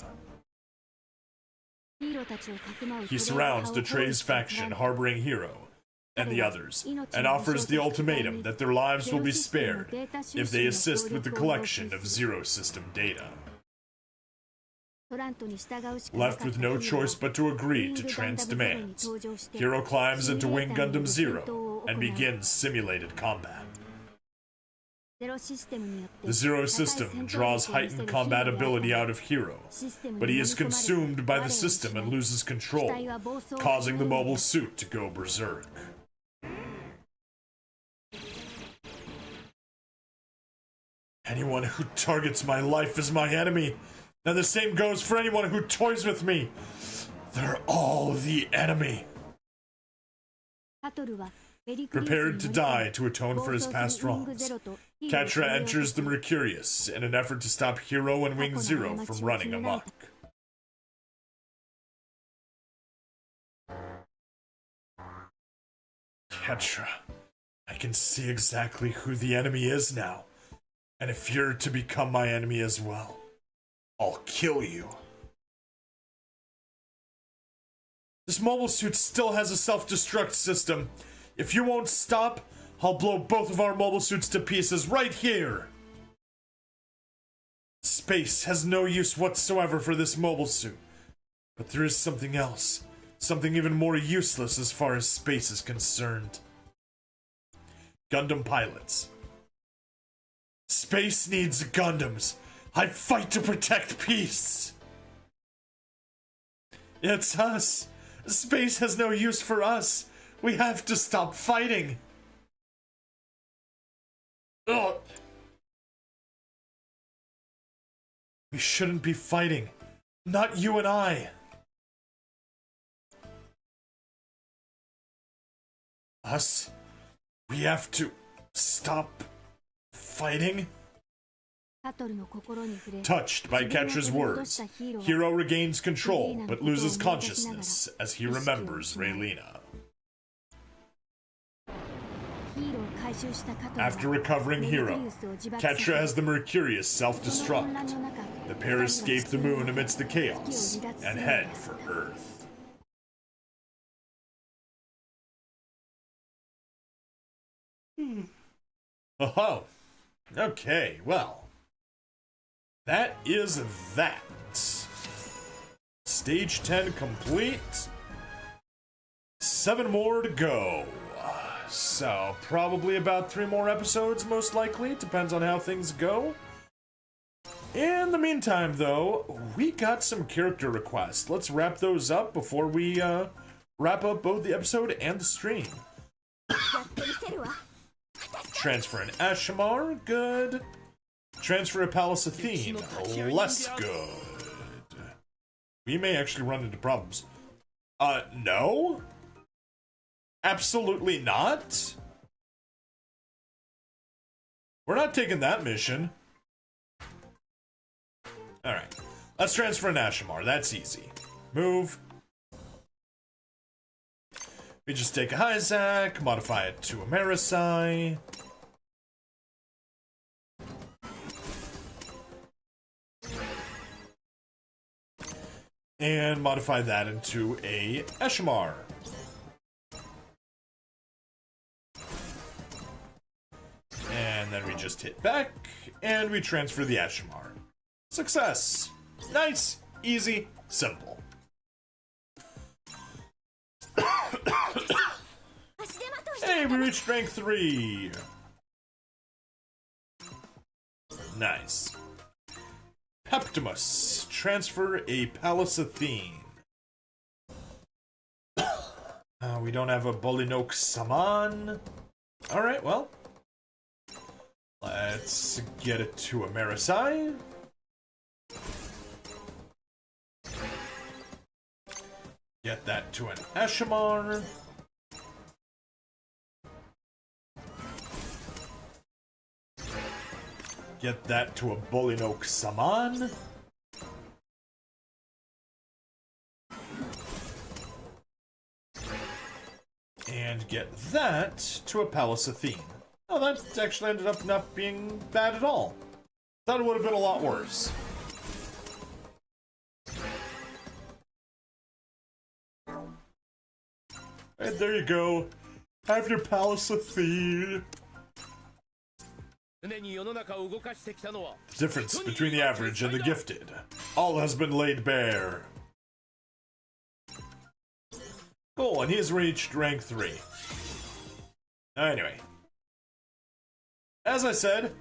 He surrounds the Trays faction harboring Hero and the others, and offers the ultimatum that their lives will be spared if they assist with the collection of Zero system data. Left with no choice but to agree to Trent's demands, Hero climbs into Wing Gundam Zero and begins simulated combat. The Zero system draws heightened combat ability out of Hero, but he is consumed by the system and loses control, causing the mobile suit to go berserk. Anyone who targets my life is my enemy, and the same goes for anyone who toys with me. They're all the enemy. Prepared to die to atone for his past wrongs, Ketra enters the Mercurius in an effort to stop Hero and Wing Zero from running amok. Ketra, I can see exactly who the enemy is now. And if you're to become my enemy as well, I'll kill you. This mobile suit still has a self-destruct system. If you won't stop, I'll blow both of our mobile suits to pieces right here. Space has no use whatsoever for this mobile suit. But there is something else. Something even more useless as far as space is concerned. Gundam pilots. Space needs Gundams. I fight to protect peace. It's us. Space has no use for us. We have to stop fighting. Ugh. We shouldn't be fighting. Not you and I. Us? We have to stop fighting? Touched by Ketra's words, Hiro regains control but loses consciousness as he remembers Raylina. After recovering Hiro, Ketra has the Mercurius self-destruct. The pair escape the moon amidst the chaos and head for Earth. Oh, okay, well, that is that. Stage 10 complete. 7 more to go. So, probably about 3 more episodes, most likely. Depends on how things go. In the meantime, though, we got some character requests. Let's wrap those up before we wrap up both the episode and the stream. Transfer an Ashamar, good. Transfer a Palace Athene, less good. We may actually run into problems. No? Absolutely not? We're not taking that mission. Alright, let's transfer an Ashamar, that's easy. Move. We just take a Hyzak, modify it to a Marisai. And modify that into a Ashamar. And then we just hit back, and we transfer the Ashamar. Success! Nice, easy, simple. Hey, we reached rank 3! Nice. Peptimus. Transfer a Palace Athene. We don't have a Bolinok Saman. Alright, well. Let's get it to a Marisai. Get that to an Ashamar. Get that to a Bolinok Saman. And get that to a Palace Athene. Oh, that actually ended up not being bad at all. Thought it would have been a lot worse. And there you go. Have your Palace Athene. The difference between the average and the gifted. All has been laid bare. Cool, and he has reached rank 3. Anyway. As I said,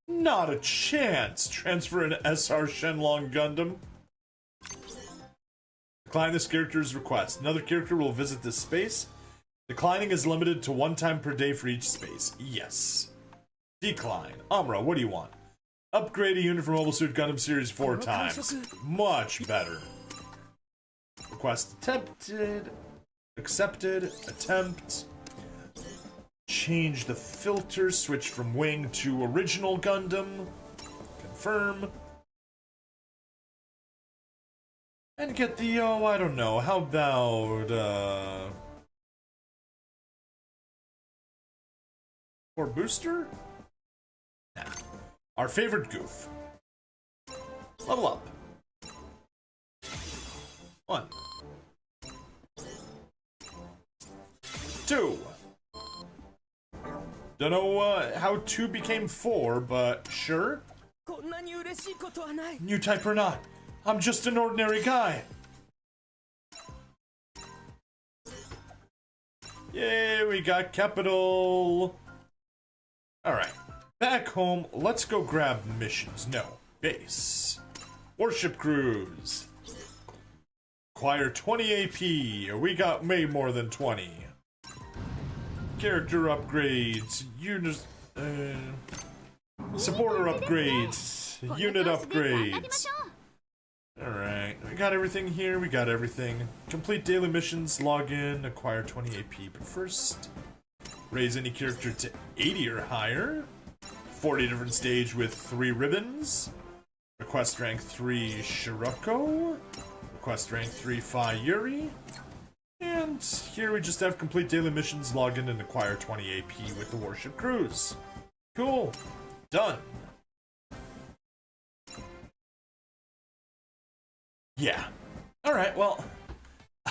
not a chance. Transfer an SR Shenlong Gundam. Decline this character's request. Another character will visit this space. Declining is limited to 1 time per day for each space. Yes. Decline. Amra, what do you want? Upgrade a unit from Mobile Suit Gundam Series 4 times. Much better. Request attempted. Accepted. Attempt. Change the filter. Switch from wing to original Gundam. Confirm. And get the, oh, I don't know. How about, or booster? Nah. Our favorite goof. Level up. 1. 2. Don't know how 2 became 4, but sure. New type or not, I'm just an ordinary guy. Yay, we got capital. Alright, back home, let's go grab missions. No, base. Warship cruise. Acquire 20 AP. We got way more than 20. Character upgrades. Supporter upgrades. Unit upgrades. Alright, we got everything here. We got everything. Complete daily missions. Log in. Acquire 20 AP. But first, raise any character to 80 or higher. 40 different stage with 3 ribbons. Request rank 3 Shiroko. Request rank 3 Fi Yuri. And here we just have complete daily missions, log in and acquire 20 AP with the Warship Cruise. Cool. Done. Yeah. Alright, well,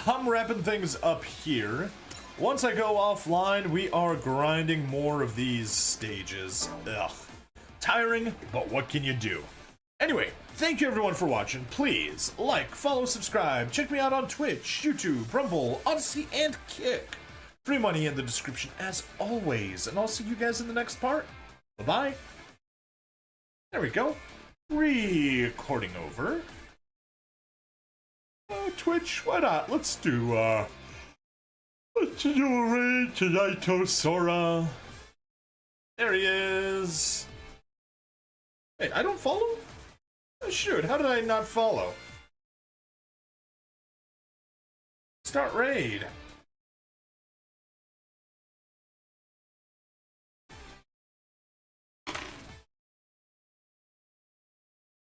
I'm wrapping things up here. Once I go offline, we are grinding more of these stages. Ugh. Tiring, but what can you do? Anyway, thank you everyone for watching. Please like, follow, subscribe. Check me out on Twitch, YouTube, Rumble, Odyssey, and Kick. Free money in the description as always. And I'll see you guys in the next part. Bye-bye. There we go. Recording over. Twitch, why not? Let's do a raid to Naito Sora. There he is. Wait, I don't follow? Oh, shoot, how did I not follow? Start raid.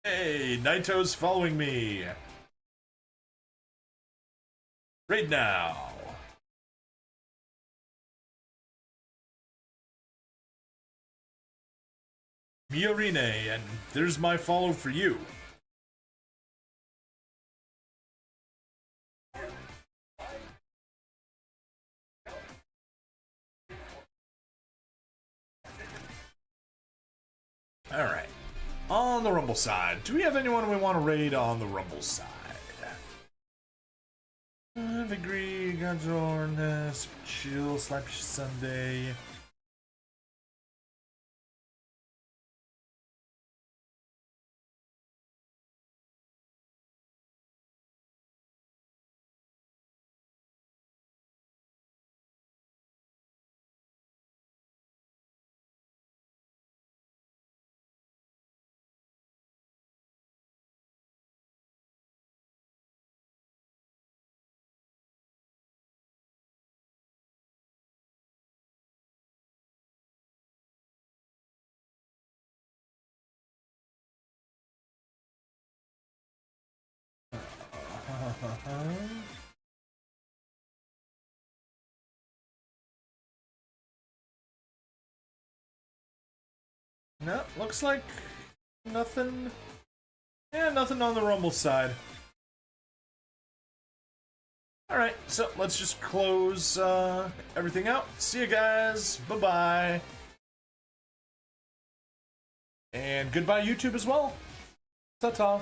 Hey, Naito's following me. Raid now. Miorine, and there's my follow for you. Alright. On the Rumble side, do we have anyone we want to raid on the Rumble side? Vigri, Godzorn, Chill, Slappy Sunday. No, looks like nothing. Yeah, nothing on the Rumble side. Alright, so let's just close everything out. See you guys. Bye-bye. And goodbye, YouTube, as well. Ta-ta.